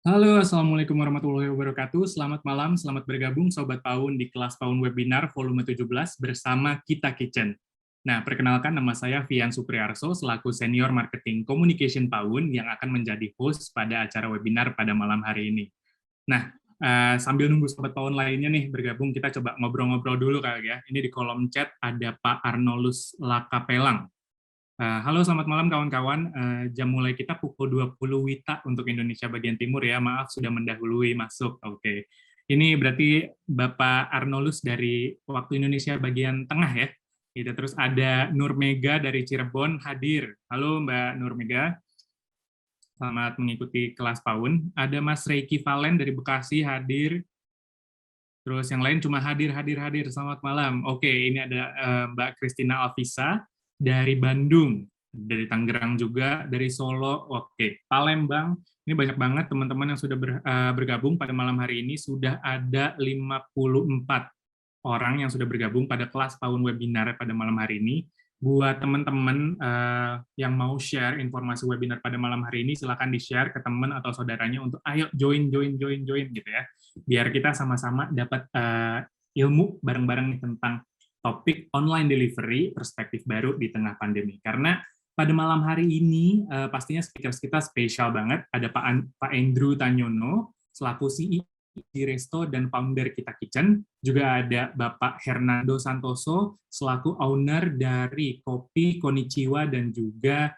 Halo, Assalamualaikum warahmatullahi wabarakatuh. Selamat malam, selamat bergabung Sobat Paun di kelas Paun Webinar volume 17 bersama Kita Kitchen. Nah, perkenalkan nama saya Vian Supriarso selaku Senior Marketing Communication Paun yang akan menjadi host pada acara webinar pada malam hari ini. Nah, sambil nunggu Sobat Paun lainnya nih bergabung, kita coba ngobrol-ngobrol dulu kali ya. Ini di kolom chat ada Pak Arnolus Lakapelang. Halo, selamat malam kawan-kawan. Jam mulai kita pukul 20 WITA untuk Indonesia bagian timur ya. Maaf sudah mendahului masuk. Oke. Ini berarti Bapak Arnolus dari waktu Indonesia bagian tengah ya. Gitu. Terus ada Nur Mega dari Cirebon hadir. Halo Mbak Nur Mega. Selamat mengikuti kelas PAUN. Ada Mas Reiki Valen dari Bekasi hadir. Terus yang lain cuma hadir. Selamat malam. Oke, ini ada Mbak Christina Alvisa dari Bandung, dari Tangerang juga, dari Solo, oke, Palembang. Ini banyak banget teman-teman yang sudah bergabung pada malam hari ini. Sudah ada 54 orang yang sudah bergabung pada kelas PAUN webinar pada malam hari ini. Buat teman-teman yang mau share informasi webinar pada malam hari ini, silakan di-share ke teman atau saudaranya untuk ayo join gitu ya. Biar kita sama-sama dapat ilmu bareng-bareng nih tentang topik online delivery, perspektif baru di tengah pandemi. Karena pada malam hari ini, pastinya speakers kita spesial banget. Ada Pak Andrew Tanyono, selaku CEO di Resto dan founder Kita Kitchen. Juga ada Bapak Hernando Santoso, selaku owner dari Kopi Konnichiwa dan juga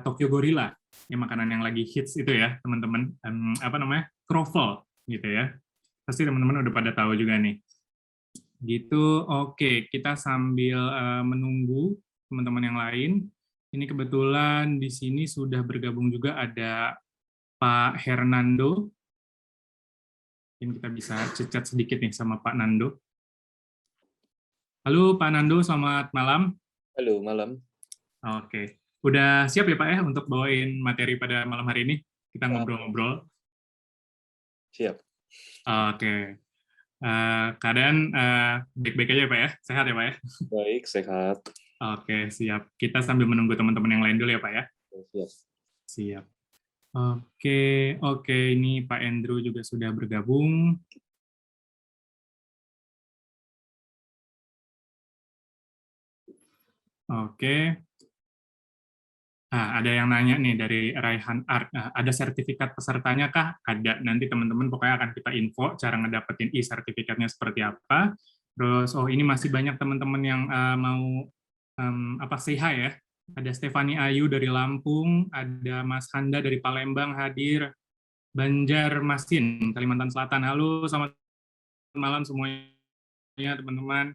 Tokyo Gorilla. Yang makanan yang lagi hits itu ya, teman-teman. Kroffel, gitu ya. Pasti teman-teman udah pada tahu juga nih. Gitu, oke. Kita sambil menunggu teman-teman yang lain. Ini kebetulan di sini sudah bergabung juga ada Pak Hernando. Mungkin kita bisa chat sedikit nih sama Pak Nando. Halo Pak Nando, selamat malam. Halo, malam. Oke. Udah siap ya Pak ya untuk bawain materi pada malam hari ini? Kita ngobrol-ngobrol. Siap. Oke. Keadaan baik-baik aja Pak ya? Sehat ya Pak ya? Baik, sehat. Oke, siap. Kita sambil menunggu teman-teman yang lain dulu ya Pak ya? Siap. Siap. Oke. Ini Pak Andrew juga sudah bergabung. Oke. Ada yang nanya nih dari Raihan Art, ada sertifikat pesertanya kah? Ada, nanti teman-teman pokoknya akan kita info cara ngedapetin e-sertifikatnya seperti apa. Terus, ini masih banyak teman-teman yang mau say hi ya. Ada Stefani Ayu dari Lampung, ada Mas Handa dari Palembang hadir, Banjarmasin, Kalimantan Selatan. Halo, selamat malam semuanya teman-teman.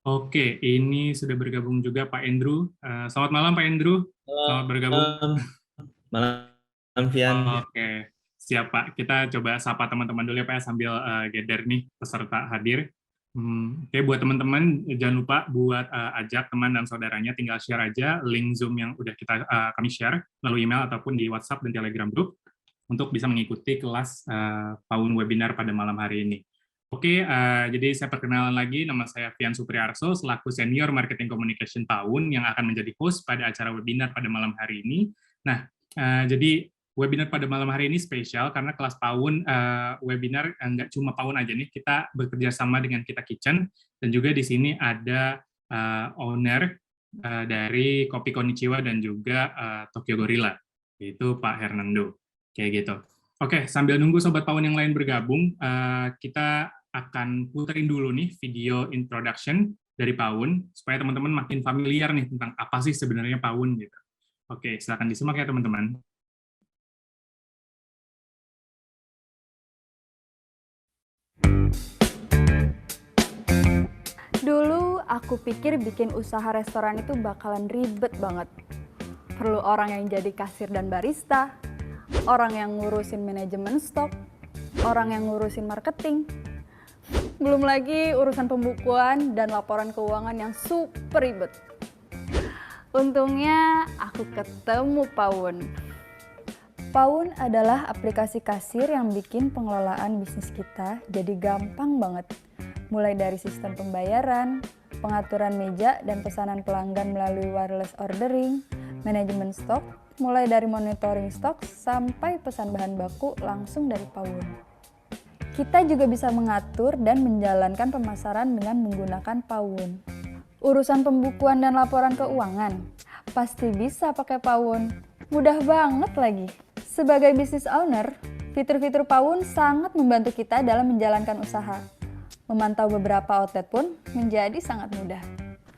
Oke, ini sudah bergabung juga Pak Andrew. Selamat malam Pak Andrew. Selamat bergabung. Malam, Vian. Oke, siap Pak. Kita coba sapa teman-teman dulu ya Pak sambil gather nih peserta hadir. Oke, buat teman-teman jangan lupa buat ajak teman dan saudaranya, tinggal share aja link Zoom yang udah kami share melalui email ataupun di WhatsApp dan Telegram group untuk bisa mengikuti kelas PAUN webinar pada malam hari ini. Oke, jadi saya perkenalan lagi, nama saya Vian Supriarso, selaku Senior Marketing Communication PAUN yang akan menjadi host pada acara webinar pada malam hari ini. Nah, jadi webinar pada malam hari ini spesial karena kelas PAUN webinar nggak cuma PAUN aja nih, kita bekerja sama dengan Kita Kitchen, dan juga di sini ada owner dari Kopi Konnichiwa dan juga Tokyo Gorilla, yaitu Pak Hernando. Kayak gitu. Oke, sambil nunggu Sobat PAUN yang lain bergabung, kita akan puterin dulu nih video introduction dari PAUN, supaya teman-teman makin familiar nih tentang apa sih sebenarnya PAUN gitu. Oke, silakan disimak ya teman-teman. Dulu aku pikir bikin usaha restoran itu bakalan ribet banget. Perlu orang yang jadi kasir dan barista, orang yang ngurusin manajemen stok, orang yang ngurusin marketing. Belum lagi urusan pembukuan dan laporan keuangan yang super ribet. Untungnya aku ketemu PAUN. PAUN adalah aplikasi kasir yang bikin pengelolaan bisnis kita jadi gampang banget. Mulai dari sistem pembayaran, pengaturan meja dan pesanan pelanggan melalui wireless ordering, manajemen stok, mulai dari monitoring stok sampai pesan bahan baku langsung dari Pawun. Kita juga bisa mengatur dan menjalankan pemasaran dengan menggunakan Pawun. Urusan pembukuan dan laporan keuangan, pasti bisa pakai Pawun. Mudah banget lagi. Sebagai business owner, fitur-fitur Pawun sangat membantu kita dalam menjalankan usaha. Memantau beberapa outlet pun menjadi sangat mudah.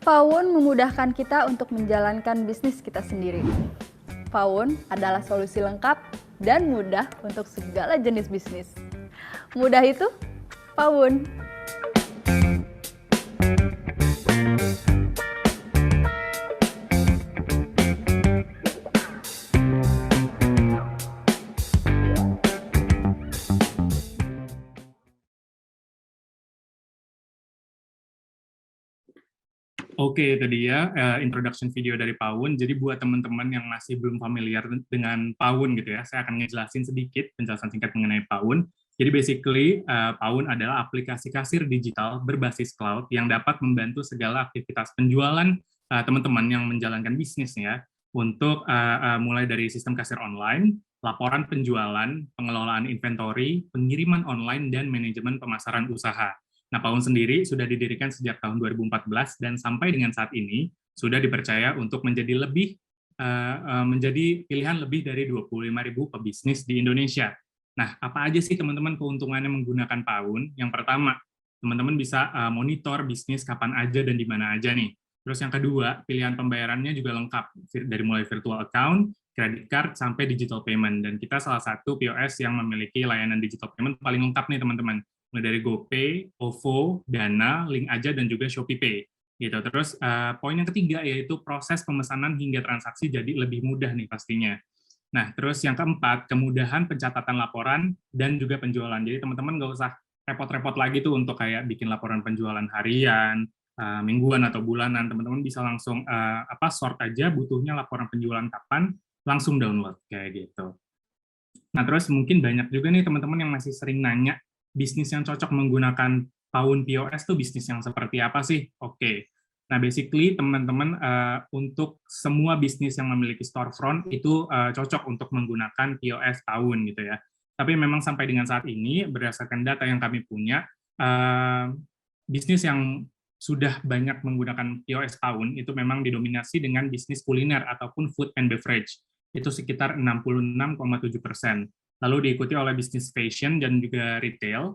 Pawun memudahkan kita untuk menjalankan bisnis kita sendiri. Pawun adalah solusi lengkap dan mudah untuk segala jenis bisnis. Mudah itu, Pawun. Oke, itu dia introduction video dari Pawun. Jadi buat teman-teman yang masih belum familiar dengan Pawun gitu ya, saya akan ngejelasin sedikit penjelasan singkat mengenai Pawun. Jadi basically Pawun adalah aplikasi kasir digital berbasis cloud yang dapat membantu segala aktivitas penjualan teman-teman yang menjalankan bisnisnya untuk mulai dari sistem kasir online, laporan penjualan, pengelolaan inventory, pengiriman online, dan manajemen pemasaran usaha. Nah, Pawun sendiri sudah didirikan sejak tahun 2014 dan sampai dengan saat ini sudah dipercaya untuk menjadi pilihan lebih dari 25.000 pebisnis di Indonesia. Nah, apa aja sih teman-teman keuntungannya menggunakan Pawun? Yang pertama, teman-teman bisa monitor bisnis kapan aja dan di mana aja nih. Terus yang kedua, pilihan pembayarannya juga lengkap, dari mulai virtual account, credit card, sampai digital payment. Dan kita salah satu POS yang memiliki layanan digital payment paling lengkap nih teman-teman. Mulai dari GoPay, OVO, Dana, Link Aja, dan juga ShopeePay. Gitu. Terus poin yang ketiga yaitu proses pemesanan hingga transaksi jadi lebih mudah nih pastinya. Nah, terus yang keempat, kemudahan pencatatan laporan dan juga penjualan. Jadi teman-teman nggak usah repot-repot lagi tuh untuk kayak bikin laporan penjualan harian, mingguan atau bulanan. Teman-teman bisa langsung sort aja butuhnya laporan penjualan kapan, langsung download kayak gitu. Nah, terus mungkin banyak juga nih teman-teman yang masih sering nanya, bisnis yang cocok menggunakan Pawun POS tuh bisnis yang seperti apa sih? Oke. Nah, basically teman-teman untuk semua bisnis yang memiliki storefront itu cocok untuk menggunakan POS Pawun gitu ya. Tapi memang sampai dengan saat ini berdasarkan data yang kami punya, bisnis yang sudah banyak menggunakan POS Pawun itu memang didominasi dengan bisnis kuliner ataupun food and beverage. Itu sekitar 66,7%. Lalu diikuti oleh bisnis fashion dan juga retail,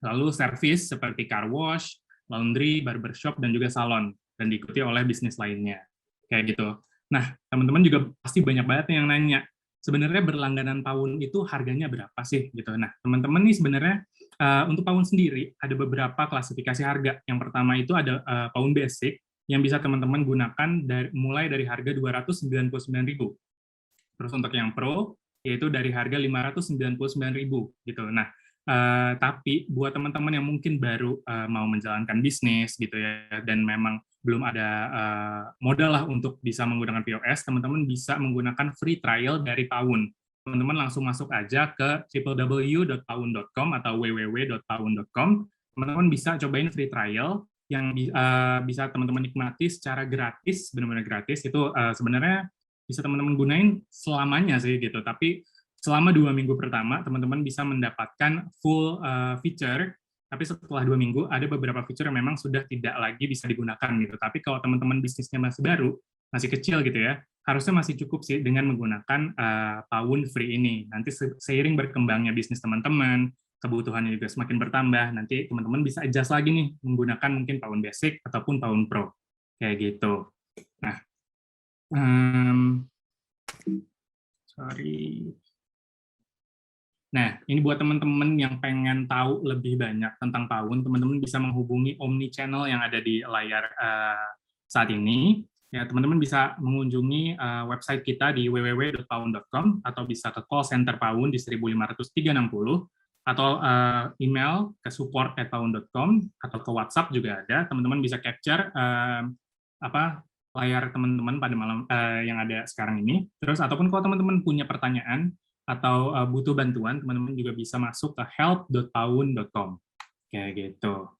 lalu service seperti car wash, laundry, barbershop, dan juga salon, dan diikuti oleh bisnis lainnya. Kayak gitu. Nah, teman-teman juga pasti banyak banget yang nanya, sebenarnya berlangganan Pawun itu harganya berapa sih? Gitu. Nah, teman-teman nih sebenarnya untuk Pawun sendiri ada beberapa klasifikasi harga. Yang pertama itu ada Pawun Basic, yang bisa teman-teman gunakan mulai dari harga 299.000. Terus untuk yang Pro, yaitu dari harga 599.000 gitu. Nah, tapi buat teman-teman yang mungkin baru mau menjalankan bisnis gitu ya, dan memang belum ada modal lah untuk bisa menggunakan POS, teman-teman bisa menggunakan free trial dari Pawun. Teman-teman langsung masuk aja ke www.pawun.com atau www.pawun.com. Teman-teman bisa cobain free trial yang bisa teman-teman nikmati secara gratis, benar-benar gratis. Itu sebenarnya bisa teman-teman gunain selamanya sih gitu, tapi selama 2 minggu pertama teman-teman bisa mendapatkan full feature, tapi setelah 2 minggu ada beberapa feature yang memang sudah tidak lagi bisa digunakan gitu. Tapi kalau teman-teman bisnisnya masih baru, masih kecil gitu ya, harusnya masih cukup sih dengan menggunakan Pawun free ini. Nanti seiring berkembangnya bisnis teman-teman, kebutuhannya juga semakin bertambah, nanti teman-teman bisa adjust lagi nih menggunakan mungkin Pawun Basic ataupun Pawun Pro kayak gitu. Nah, Nah, ini buat teman-teman yang pengen tahu lebih banyak tentang Pawun, teman-teman bisa menghubungi Omnichannel yang ada di layar saat ini. Ya, teman-teman bisa mengunjungi website kita di www.pawun.com atau bisa ke call center Pawun di 15360 atau email ke support@pawun.com atau ke WhatsApp juga ada. Teman-teman bisa capture layar teman-teman pada malam yang ada sekarang ini. Terus ataupun kalau teman-teman punya pertanyaan atau butuh bantuan, teman-teman juga bisa masuk ke help.pawun.com. Kayak gitu.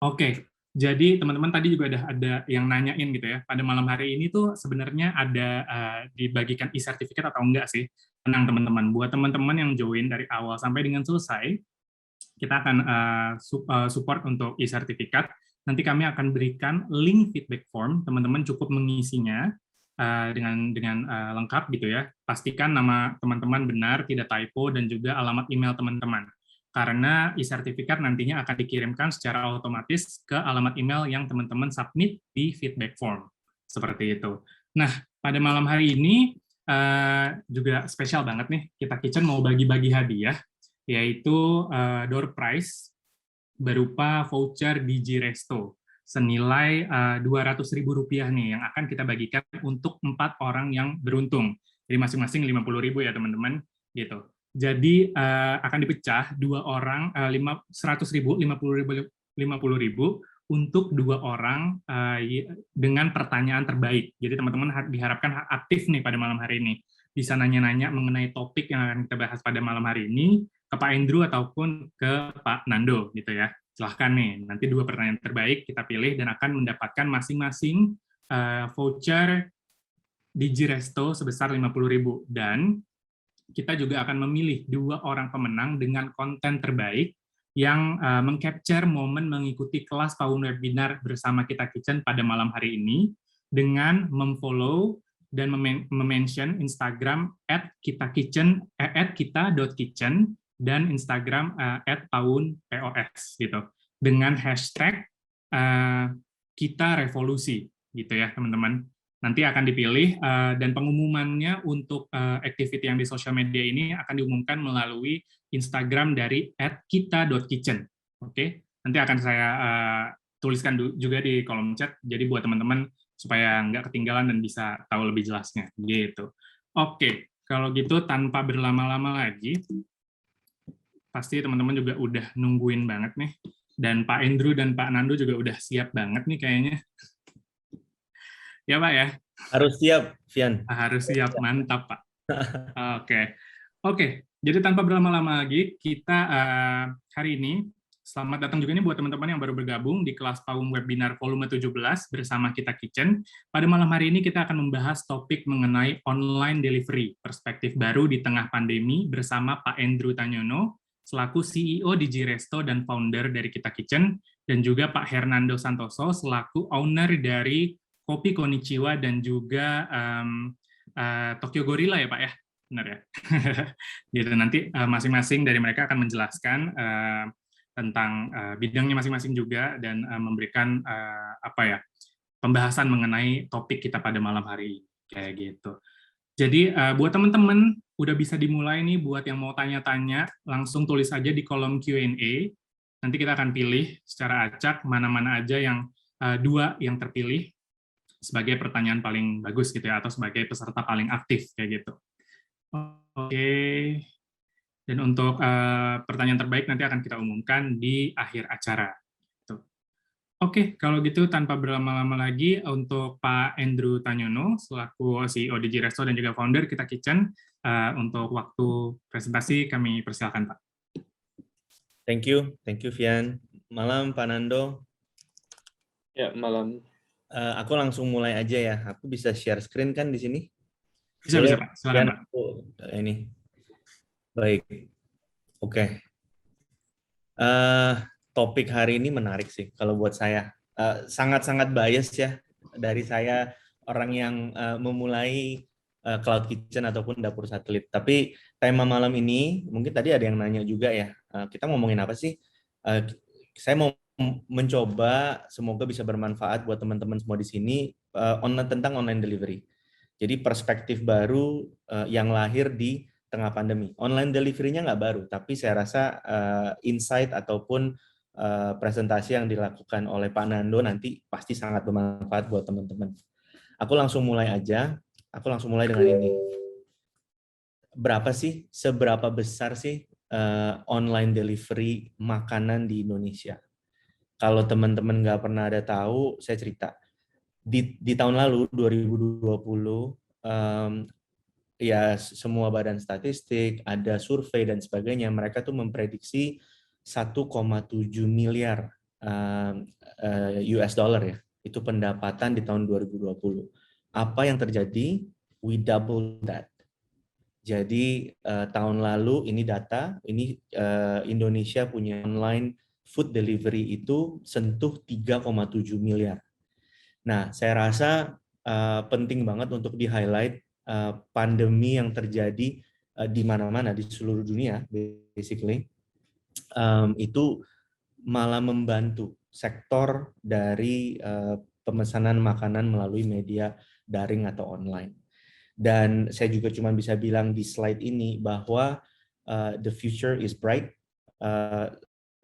Oke, Jadi teman-teman tadi juga ada yang nanyain gitu ya, pada malam hari ini tuh sebenarnya ada dibagikan e-sertifikat atau enggak sih? Tenang teman-teman, buat teman-teman yang join dari awal sampai dengan selesai, kita akan support untuk e-sertifikat. Nanti kami akan berikan link feedback form, teman-teman cukup mengisinya dengan lengkap gitu ya. Pastikan nama teman-teman benar, tidak typo, dan juga alamat email teman-teman. Karena e-sertifikat nantinya akan dikirimkan secara otomatis ke alamat email yang teman-teman submit di feedback form. Seperti itu. Nah, pada malam hari ini juga spesial banget nih, Kita Kitchen mau bagi-bagi hadiah, yaitu door prize berupa voucher Digi Resto senilai Rp200.000 nih yang akan kita bagikan untuk 4 orang yang beruntung. Jadi masing-masing 50.000 ya teman-teman, gitu. Jadi akan dipecah 2 orang 100.000, 50.000 untuk 2 orang dengan pertanyaan terbaik. Jadi teman-teman diharapkan aktif nih pada malam hari ini. Bisa nanya-nanya mengenai topik yang akan kita bahas pada malam hari ini ke Pak Andrew ataupun ke Pak Nando gitu ya. Silahkan nih, nanti 2 pertanyaan terbaik kita pilih dan akan mendapatkan masing-masing voucher Digi Resto sebesar 50.000 dan kita juga akan memilih 2 orang pemenang dengan konten terbaik yang mengcapture momen mengikuti kelas PAUN webinar bersama Kita Kitchen pada malam hari ini dengan memfollow dan mention Instagram @kita.kitchen dan Instagram @paunpos gitu dengan hashtag kita revolusi gitu ya teman-teman. Nanti akan dipilih dan pengumumannya untuk activity yang di sosial media ini akan diumumkan melalui Instagram dari @kita.kitchen. Oke, nanti akan saya tuliskan juga di kolom chat. Jadi buat teman-teman supaya nggak ketinggalan dan bisa tahu lebih jelasnya gitu. Oke, kalau gitu tanpa berlama-lama lagi, pasti teman-teman juga udah nungguin banget nih. Dan Pak Andrew dan Pak Nando juga udah siap banget nih kayaknya. Ya Pak ya? Harus siap, Vian. Harus siap, mantap Pak. Oke. Jadi tanpa berlama-lama lagi, kita hari ini, selamat datang juga nih buat teman-teman yang baru bergabung di kelas PAUN Webinar Volume 17 bersama Kita Kitchen. Pada malam hari ini kita akan membahas topik mengenai online delivery, perspektif baru di tengah pandemi bersama Pak Andrew Tanyono, selaku CEO Digi Resto dan founder dari Kita Kitchen, dan juga Pak Hernando Santoso, selaku owner dari Kopi Konnichiwa dan juga Tokyo Gorilla ya Pak ya, benar ya. Gitu nanti masing-masing dari mereka akan menjelaskan tentang bidangnya masing-masing juga dan memberikan pembahasan mengenai topik kita pada malam hari kayak gitu. Jadi buat teman-teman udah bisa dimulai nih buat yang mau tanya-tanya langsung tulis aja di kolom Q&A. Nanti kita akan pilih secara acak mana-mana aja yang 2 yang terpilih sebagai pertanyaan paling bagus gitu ya, atau sebagai peserta paling aktif kayak gitu. Oke. Dan untuk pertanyaan terbaik nanti akan kita umumkan di akhir acara. Oke, kalau gitu tanpa berlama-lama lagi untuk Pak Andrew Tanyono selaku CEO Digi Resto dan juga founder Kita Kitchen untuk waktu presentasi kami persilakan Pak. Thank you Vian. Malam Pak Nando. Ya, malam. Aku langsung mulai aja ya. Aku bisa share screen kan di sini? Bisa Pak. Silakan Pak. Ini. Baik. Oke. Topik hari ini menarik sih kalau buat saya. Sangat-sangat bias ya dari saya orang yang memulai Cloud Kitchen ataupun dapur satelit. Tapi tema malam ini mungkin tadi ada yang nanya juga ya. Kita ngomongin apa sih? Saya mau mencoba semoga bisa bermanfaat buat teman-teman semua di sini tentang online delivery. Jadi perspektif baru yang lahir di tengah pandemi. Online delivery-nya nggak baru, tapi saya rasa insight ataupun presentasi yang dilakukan oleh Pak Nando nanti pasti sangat bermanfaat buat teman-teman. Aku langsung mulai aja. Aku langsung mulai dengan ini. Seberapa besar sih online delivery makanan di Indonesia? Kalau teman-teman nggak pernah ada tahu, saya cerita. Di tahun lalu, 2020, ya semua badan statistik, ada survei dan sebagainya, mereka tuh memprediksi 1,7 miliar US dollar ya. Itu pendapatan di tahun 2020. Apa yang terjadi? We double that. Jadi tahun lalu ini data, ini Indonesia punya online food delivery itu sentuh 3,7 miliar. Nah, saya rasa penting banget untuk di-highlight pandemi yang terjadi di mana-mana di seluruh dunia, basically, itu malah membantu sektor dari pemesanan makanan melalui media daring atau online. Dan saya juga cuma bisa bilang di slide ini bahwa the future is bright.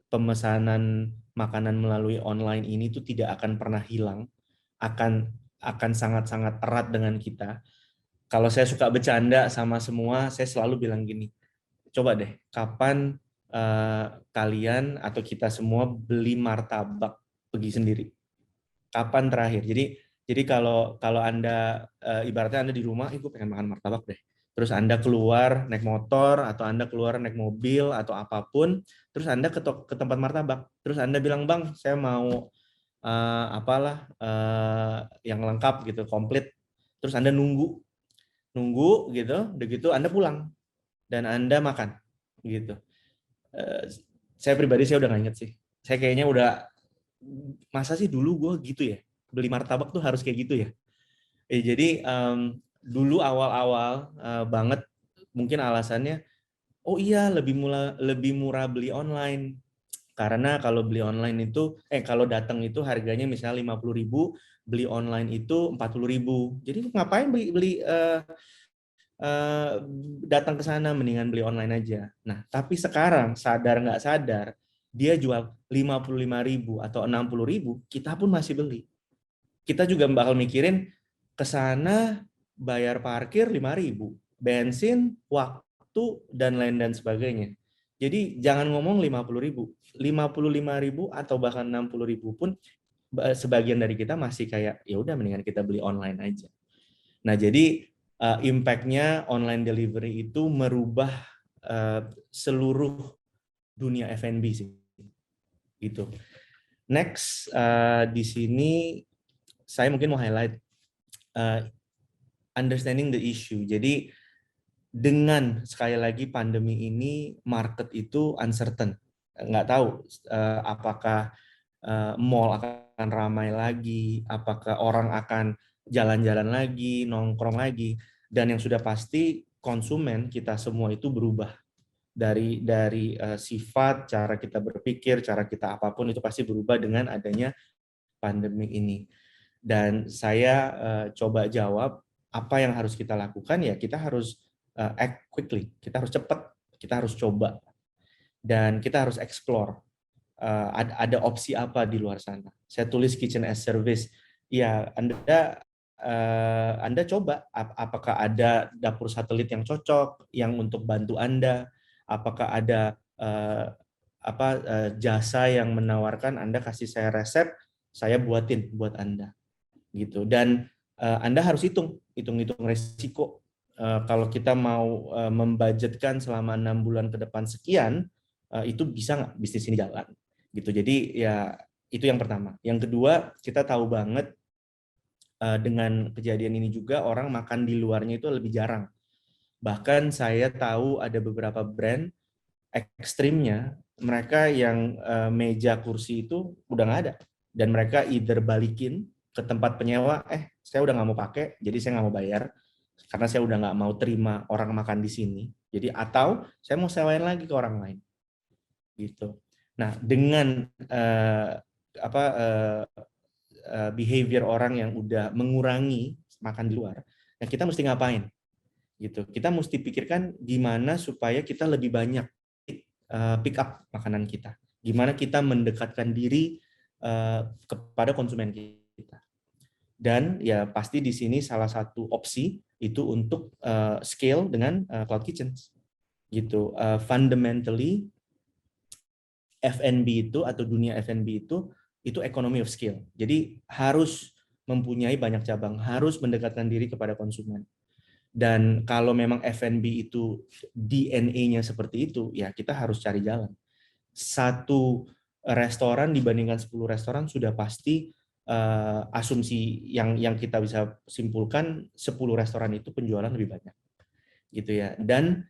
Pemesanan makanan melalui online ini tuh tidak akan pernah hilang, akan sangat-sangat erat dengan kita. Kalau saya suka bercanda sama semua, saya selalu bilang gini, coba deh, kapan kalian atau kita semua beli martabak pergi sendiri? Kapan terakhir? Jadi kalau Anda ibaratnya Anda di rumah, gue pengen makan martabak deh. Terus Anda keluar naik motor atau Anda keluar naik mobil atau apapun, terus Anda ke tempat martabak. Terus Anda bilang, "Bang, saya mau yang lengkap gitu, komplit." Terus Anda nunggu gitu, udah gitu Anda pulang dan Anda makan gitu. Saya pribadi saya udah nggak inget sih. Saya kayaknya udah, masa sih dulu gue gitu ya? Beli martabak tuh harus kayak gitu ya. Jadi dulu awal-awal banget mungkin alasannya, oh iya lebih murah beli online. Karena kalau beli online itu, kalau datang itu harganya misalnya 50.000, beli online itu 40.000. Jadi ngapain beli datang ke sana, mendingan beli online aja. Nah, tapi sekarang sadar nggak sadar, dia jual 55.000 atau 60.000, kita pun masih beli. Kita juga bakal mikirin ke sana bayar parkir 5.000, bensin, waktu, dan lain dan sebagainya. Jadi jangan ngomong 50.000, 55.000 atau bahkan 60.000 pun sebagian dari kita masih kayak ya udah mendingan kita beli online aja. Nah, jadi impact-nya online delivery itu merubah seluruh dunia F&B sih. Gitu. Next, di sini saya mungkin mau highlight understanding the issue. Jadi dengan sekali lagi pandemi ini market itu uncertain, nggak tahu apakah mall akan ramai lagi, apakah orang akan jalan-jalan lagi, nongkrong lagi, dan yang sudah pasti konsumen kita semua itu berubah dari sifat, cara kita berpikir, cara kita apapun itu pasti berubah dengan adanya pandemi ini. Dan saya coba jawab apa yang harus kita lakukan, ya kita harus act quickly, kita harus cepat, kita harus coba, dan kita harus explore ada opsi apa di luar sana. Saya tulis kitchen as service, ya Anda coba apakah ada dapur satelit yang cocok, yang untuk bantu Anda, apakah ada jasa yang menawarkan Anda kasih saya resep, saya buatin buat Anda. Gitu. Dan Anda harus hitung resiko. Kalau kita mau membudgetkan selama 6 bulan ke depan sekian, itu bisa nggak bisnis ini jalan? Gitu. Jadi ya itu yang pertama. Yang kedua, kita tahu banget dengan kejadian ini juga orang makan di luarnya itu lebih jarang. Bahkan saya tahu ada beberapa brand ekstrimnya, mereka yang meja kursi itu udah nggak ada. Dan mereka either balikin ke tempat penyewa, saya udah nggak mau pakai, jadi saya nggak mau bayar, karena saya udah nggak mau terima orang makan di sini. Jadi atau saya mau sewain lagi ke orang lain, gitu. Nah, dengan behavior orang yang udah mengurangi makan di luar, nah kita mesti ngapain? Gitu. Kita mesti pikirkan gimana supaya kita lebih banyak pick up makanan kita. Gimana kita mendekatkan diri kepada konsumen kita. Dan ya pasti di sini salah satu opsi itu untuk scale dengan cloud kitchen. Gitu. Fundamentally F&B itu atau dunia F&B itu economy of scale. Jadi harus mempunyai banyak cabang, harus mendekatkan diri kepada konsumen. Dan kalau memang F&B itu DNA-nya seperti itu, ya kita harus cari jalan. Satu restoran dibandingkan 10 restoran sudah pasti asumsi yang kita bisa simpulkan 10 restoran itu penjualan lebih banyak gitu ya. Dan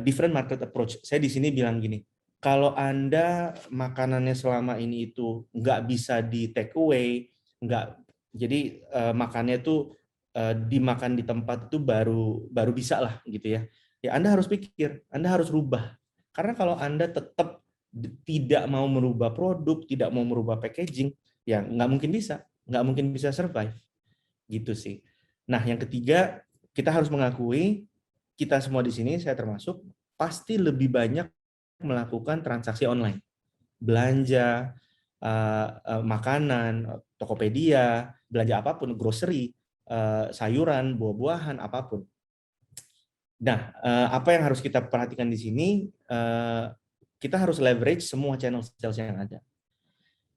different market approach. Saya di sini bilang gini, kalau Anda makanannya selama ini itu nggak bisa di take away, jadi makannya itu dimakan di tempat itu baru bisa lah gitu ya. Ya Anda harus pikir, Anda harus rubah. Karena kalau Anda tetap tidak mau merubah produk, tidak mau merubah packaging, ya nggak mungkin bisa survive gitu sih. Nah yang ketiga, kita harus mengakui kita semua di sini, saya termasuk, pasti lebih banyak melakukan transaksi online, belanja, makanan, Tokopedia, belanja apapun, grocery, sayuran, buah-buahan, apapun. Nah, apa yang harus kita perhatikan di sini? Kita harus leverage semua channel sales yang ada.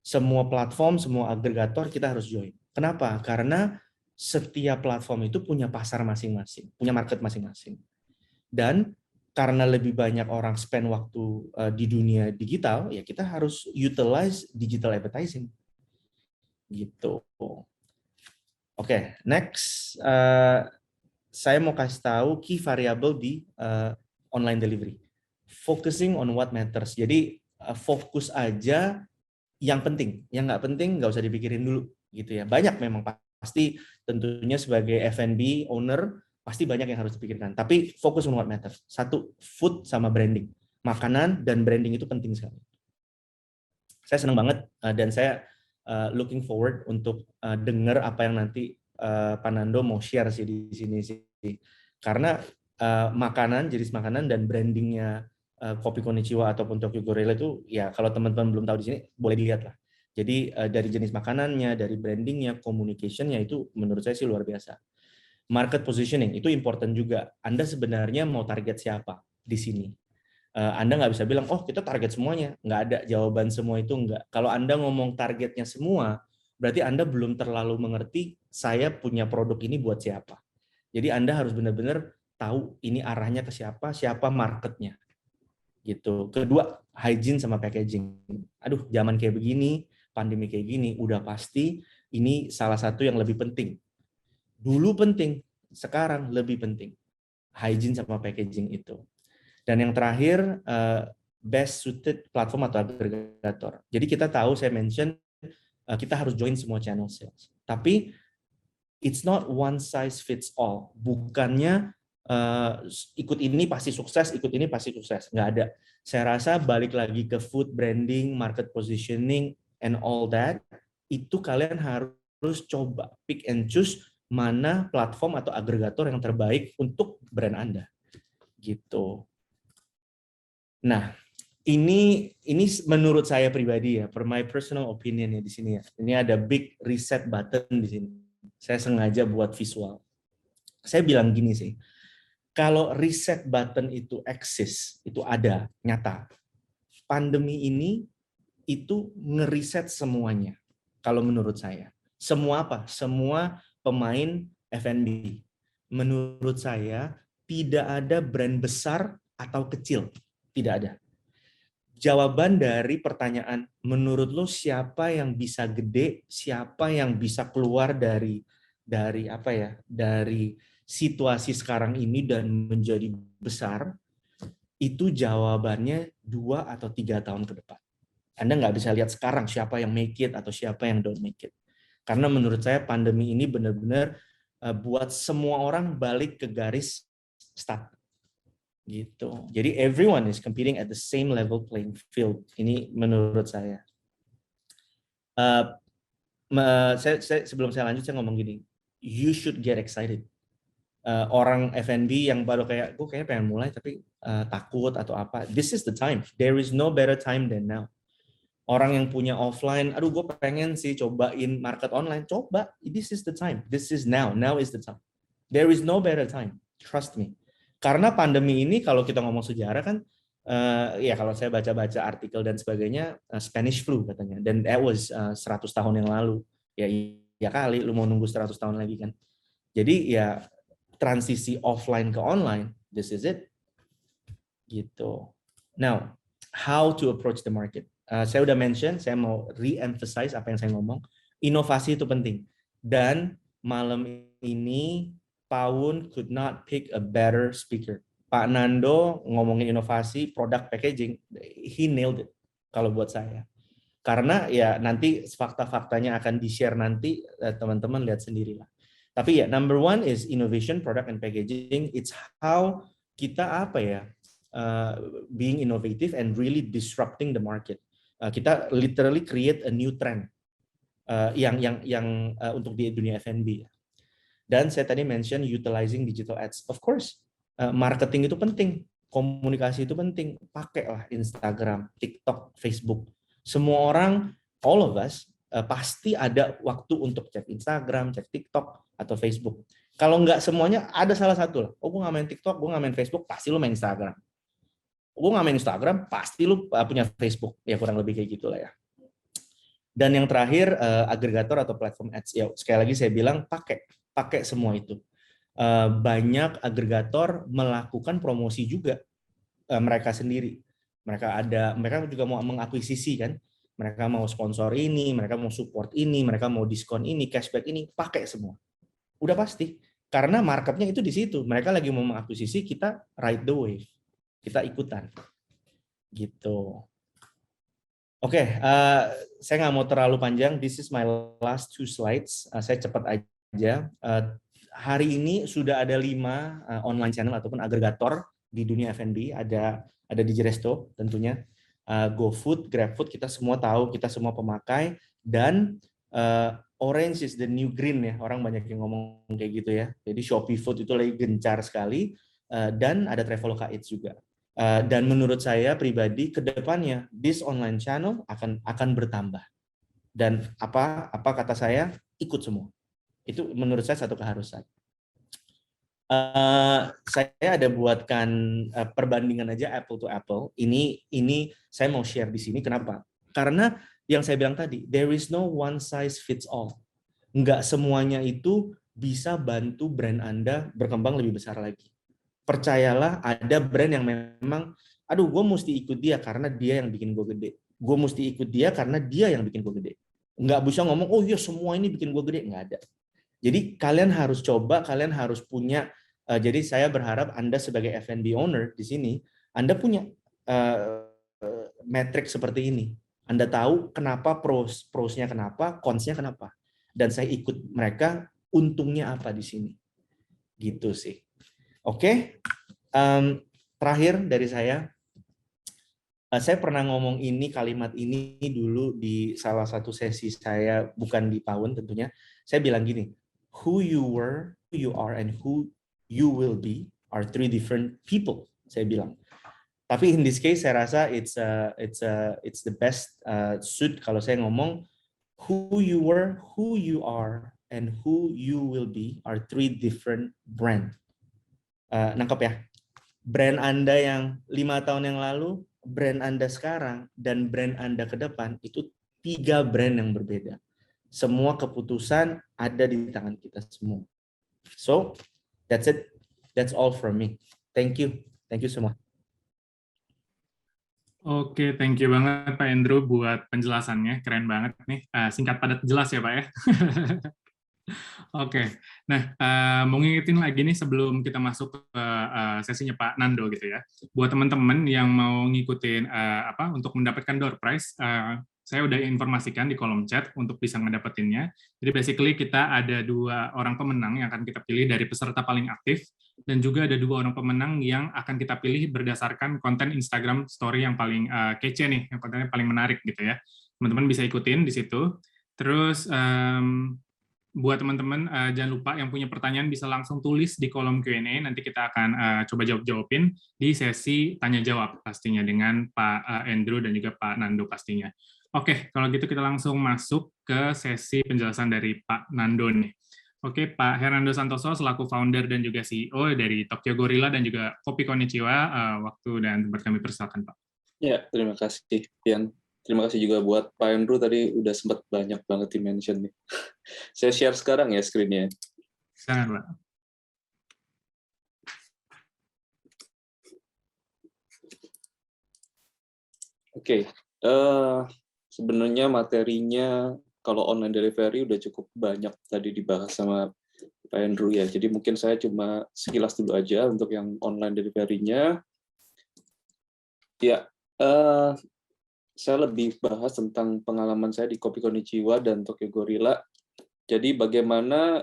Semua platform, semua agregator kita harus join. Kenapa? Karena setiap platform itu punya pasar masing-masing, punya market masing-masing. Dan karena lebih banyak orang spend waktu di dunia digital, ya kita harus utilize digital advertising. Gitu. Oke, next. Saya mau kasih tahu key variable di online delivery. Focusing on what matters. Jadi fokus aja yang penting, yang nggak penting nggak usah dipikirin dulu, gitu ya. Banyak memang pasti tentunya sebagai F&B owner pasti banyak yang harus dipikirkan. Tapi fokus on what matters. Satu, food sama branding, makanan dan branding itu penting sekali. Saya senang banget dan saya looking forward untuk dengar apa yang nanti Pak Nando mau share sih di sini sih. Karena makanan, jenis makanan dan brandingnya Kopi Konnichiwa ataupun Tokyo Gorilla itu ya kalau teman-teman belum tahu di sini boleh dilihat lah. Jadi dari jenis makanannya, dari brandingnya, communication-nya itu menurut saya sih luar biasa. Market positioning itu important juga. Anda sebenarnya mau target siapa di sini? Anda nggak bisa bilang, oh kita target semuanya. Nggak ada jawaban semua itu nggak. Kalau Anda ngomong targetnya semua, berarti Anda belum terlalu mengerti saya punya produk ini buat siapa. Jadi Anda harus benar-benar tahu ini arahnya ke siapa marketnya. Gitu. Kedua, hygiene sama packaging. Aduh, zaman kayak begini, pandemi kayak gini, udah pasti ini salah satu yang lebih penting. Dulu penting, sekarang lebih penting. Hygiene sama packaging itu. Dan yang terakhir, best suited platform atau agregator. Jadi kita tahu, saya mention, kita harus join semua channel sales. Tapi it's not one size fits all. Bukannya ikut ini pasti sukses, ikut ini pasti sukses. Nggak ada. Saya rasa balik lagi ke food branding, market positioning, and all that, itu kalian harus coba pick and choose mana platform atau agregator yang terbaik untuk brand Anda. Gitu. Nah, ini menurut saya pribadi ya, per my personal opinion ya di sini ya. Ini ada big reset button di sini. Saya sengaja buat visual. Saya bilang gini sih, kalau reset button itu eksis, itu ada, nyata. Pandemi ini itu ngeriset semuanya. Kalau menurut saya. Semua apa? Semua pemain F&B. Menurut saya, tidak ada brand besar atau kecil. Tidak ada. Jawaban dari pertanyaan, menurut lo siapa yang bisa gede, siapa yang bisa keluar dari apa ya, dari situasi sekarang ini dan menjadi besar, itu jawabannya 2 atau 3 tahun ke depan. Anda nggak bisa lihat sekarang siapa yang make it atau siapa yang don't make it. Karena menurut saya pandemi ini benar-benar buat semua orang balik ke garis start. Gitu. Jadi everyone is competing at the same level playing field. Ini menurut saya. Sebelum saya lanjut, saya ngomong gini. You should get excited. Orang F&B yang baru kayak, gue kayaknya pengen mulai tapi takut atau apa. This is the time. There is no better time than now. Orang yang punya offline, aduh gue pengen sih cobain market online. Coba, this is the time. This is now. Now is the time. There is no better time. Trust me. Karena pandemi ini kalau kita ngomong sejarah kan, ya kalau saya baca-baca artikel dan sebagainya, Spanish flu katanya. Dan that was 100 tahun yang lalu. Ya kali, lu mau nunggu 100 tahun lagi kan. Jadi ya transisi offline ke online, this is it. Gitu. Now, how to approach the market? Saya udah mention, saya mau re-emphasize apa yang saya ngomong. Inovasi itu penting. Dan malam ini Paun could not pick a better speaker. Pak Nando ngomongin inovasi, product packaging, he nailed it kalau buat saya. Karena ya nanti fakta-faktanya akan di-share nanti, teman-teman lihat sendirilah. Tapi ya, number one is innovation, product and packaging. It's how kita being innovative and really disrupting the market. Kita literally create a new trend yang untuk di dunia F&B. Dan saya tadi mention utilizing digital ads. Of course, marketing itu penting, komunikasi itu penting. Pakailah Instagram, TikTok, Facebook. Semua orang, all of us, pasti ada waktu untuk cek Instagram, cek TikTok, atau Facebook. Kalau nggak semuanya, ada salah satu lah. Oh, gue nggak main TikTok, gue nggak main Facebook, pasti lu main Instagram. Gue nggak main Instagram, pasti lu punya Facebook. Ya kurang lebih kayak gitulah ya. Dan yang terakhir, agregator atau platform ads. Ya, sekali lagi saya bilang, pakai semua itu. Banyak agregator melakukan promosi juga mereka sendiri. Mereka juga mau mengakuisisi kan. Mereka mau sponsor ini, mereka mau support ini, mereka mau diskon ini, cashback ini, pakai semua. Udah pasti. Karena marketnya itu di situ. Mereka lagi mau mengakuisisi, kita ride the wave. Kita ikutan. Gitu. Oke, saya nggak mau terlalu panjang. This is my last 2 slides. Saya cepat aja. Hari ini sudah ada 5 online channel ataupun agregator di dunia F&B. Ada Digiresto tentunya, GoFood, GrabFood, kita semua tahu, kita semua pemakai, dan orange is the new green ya, orang banyak yang ngomong kayak gitu ya. Jadi Shopee Food itu lagi gencar sekali, dan ada Traveloka Eats juga. Dan menurut saya pribadi ke depannya this online channel akan bertambah. Dan apa kata saya, ikut semua. Itu menurut saya satu keharusan. Saya ada buatkan perbandingan aja apple to apple. Ini saya mau share di sini. Kenapa? Karena yang saya bilang tadi, there is no one size fits all. Nggak semuanya itu bisa bantu brand Anda berkembang lebih besar lagi. Percayalah, ada brand yang memang, aduh gue mesti ikut dia karena dia yang bikin gue gede. Gue mesti ikut dia karena dia yang bikin gue gede. Nggak bisa ngomong, oh iya semua ini bikin gue gede. Nggak ada. Jadi kalian harus coba, kalian harus punya. Jadi saya berharap Anda sebagai F&B owner di sini, Anda punya metrik seperti ini. Anda tahu kenapa prosnya kenapa, consnya kenapa. Dan saya ikut mereka, untungnya apa di sini. Gitu sih. Oke. Terakhir dari saya pernah ngomong kalimat ini dulu di salah satu sesi saya, bukan di Paun tentunya. Saya bilang gini, who you were, who you are, and who you will be are 3 different people. Saya bilang. Tapi in this case saya rasa it's the best suit kalau saya ngomong who you were, who you are, and who you will be are 3 different brand. Nangkep ya? Brand Anda yang 5 tahun yang lalu, brand Anda sekarang, dan brand Anda ke depan itu 3 brand yang berbeda. Semua keputusan ada di tangan kita semua. So that's it. That's all from me. Thank you. Thank you semua. Oke, thank you banget Pak Andrew buat penjelasannya. Keren banget nih. Singkat padat jelas ya Pak ya. Oke, nah mau ngingetin lagi nih sebelum kita masuk ke sesinya Pak Nando gitu ya. Buat teman-teman yang mau ngikutin untuk mendapatkan door prize, saya udah informasikan di kolom chat untuk bisa ngedapetinnya. Jadi basically kita ada 2 orang pemenang yang akan kita pilih dari peserta paling aktif, dan juga ada 2 orang pemenang yang akan kita pilih berdasarkan konten Instagram story yang paling kece nih, yang kontennya paling menarik gitu ya. Teman-teman bisa ikutin di situ. Terus buat teman-teman jangan lupa yang punya pertanyaan bisa langsung tulis di kolom Q&A, nanti kita akan coba jawab-jawabin di sesi tanya-jawab pastinya dengan Pak Andrew dan juga Pak Nando pastinya. Oke, kalau gitu kita langsung masuk ke sesi penjelasan dari Pak Nando nih. Oke, Pak Hernando Santoso selaku founder dan juga CEO dari Tokyo Gorilla dan juga Kopi Konnichiwa, waktu dan tempat kami persilakan, Pak. Ya, terima kasih, Pian. Terima kasih juga buat Pak Andrew, tadi udah sempat banyak banget di-mention nih. Saya share sekarang ya screen-nya. Silakan, Pak. Oke, Eh, Sebenarnya materinya kalau online delivery udah cukup banyak tadi dibahas sama Pak Andrew ya. Jadi mungkin saya cuma sekilas dulu aja untuk yang online delivery-nya. Ya, saya lebih bahas tentang pengalaman saya di Kopi Konnichiwa dan Tokyo Gorilla. Jadi bagaimana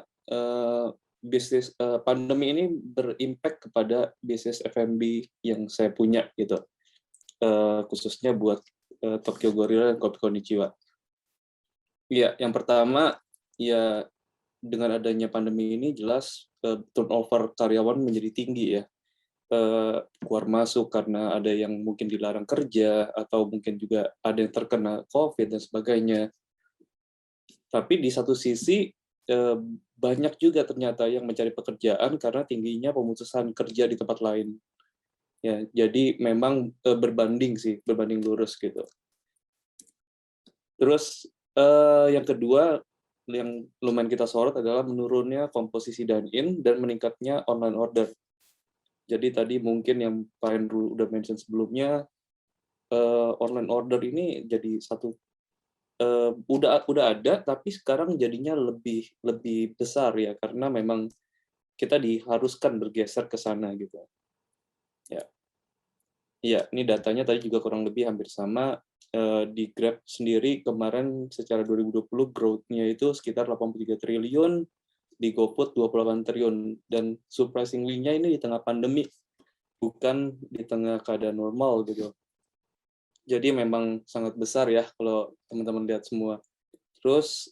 bisnis pandemi ini berimpact kepada bisnis F&B yang saya punya gitu, khususnya buat Tokyo Gorilla dan Kopi Konnichiwa. Ya, yang pertama ya dengan adanya pandemi ini jelas turnover karyawan menjadi tinggi ya. Keluar masuk karena ada yang mungkin dilarang kerja atau mungkin juga ada yang terkena COVID dan sebagainya. Tapi di satu sisi banyak juga ternyata yang mencari pekerjaan karena tingginya pemutusan kerja di tempat lain. Ya, jadi memang berbanding lurus gitu. Terus yang kedua yang lumayan kita sorot adalah menurunnya komposisi dine-in dan meningkatnya online order. Jadi tadi mungkin yang Pak Andrew udah mention sebelumnya, online order ini jadi satu udah ada, tapi sekarang jadinya lebih besar ya karena memang kita diharuskan bergeser ke sana gitu. Ya, iya ini datanya tadi juga kurang lebih hampir sama. Di Grab sendiri kemarin secara 2020 growth-nya itu sekitar 83 triliun, di GoFood 28 triliun, dan surprisingly-nya ini di tengah pandemi, bukan di tengah keadaan normal gitu. Jadi memang sangat besar ya kalau teman-teman lihat semua. Terus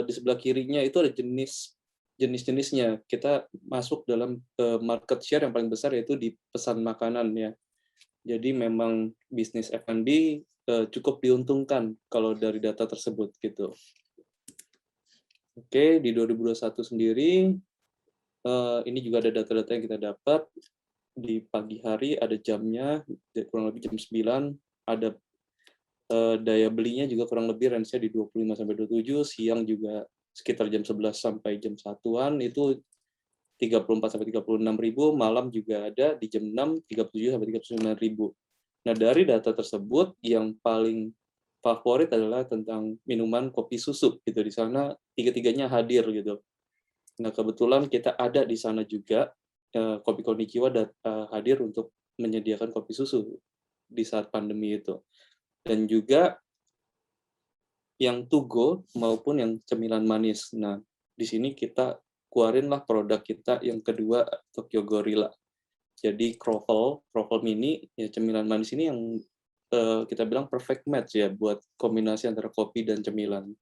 di sebelah kirinya itu ada jenis-jenisnya. Kita masuk dalam market share yang paling besar yaitu di pesan makanan ya. Jadi memang bisnis F&B cukup diuntungkan kalau dari data tersebut gitu. Oke, di 2021 sendiri ini juga ada data-data yang kita dapat. Di pagi hari ada jamnya, kurang lebih jam 9, ada daya belinya juga kurang lebih range-nya di 25-27, siang juga sekitar jam 11 sampai jam 1-an itu 34-36 ribu, malam juga ada di jam 6 37-39 ribu. Nah, dari data tersebut yang paling favorit adalah tentang minuman kopi susu gitu. Di sana tiga-tiganya hadir gitu. Nah, kebetulan kita ada di sana juga, Kopi Konnichiwa hadir untuk menyediakan kopi susu di saat pandemi itu. Dan juga yang to go maupun yang cemilan manis. Nah, di sini kita keluarinlah produk kita yang kedua, Tokyo Gorilla. Jadi kroffel mini, ya cemilan manis ini yang kita bilang perfect match ya buat kombinasi antara kopi dan cemilan.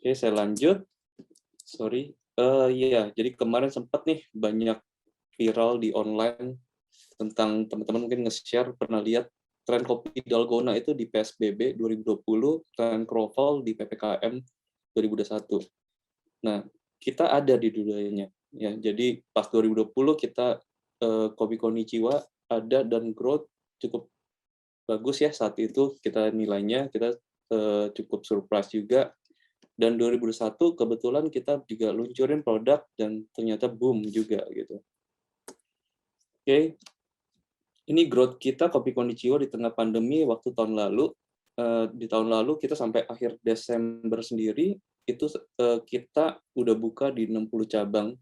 Oke, saya lanjut. Sorry. Iya, jadi kemarin sempat nih banyak viral di online tentang teman-teman mungkin nge-share pernah lihat tren kopi dalgona itu di PSBB 2020, tren kroffel di PPKM 2021. Nah, kita ada di dua-duanya. Ya, jadi pas 2020 kita Kopi Konnichiwa ada dan growth cukup bagus ya saat itu kita nilainya, kita cukup surprise juga. Dan 2021 kebetulan kita juga luncurin produk dan ternyata boom juga gitu. Oke. Ini growth kita Kopi Konnichiwa di tengah pandemi waktu tahun lalu. Di tahun lalu kita sampai akhir Desember sendiri itu kita udah buka di 60 cabang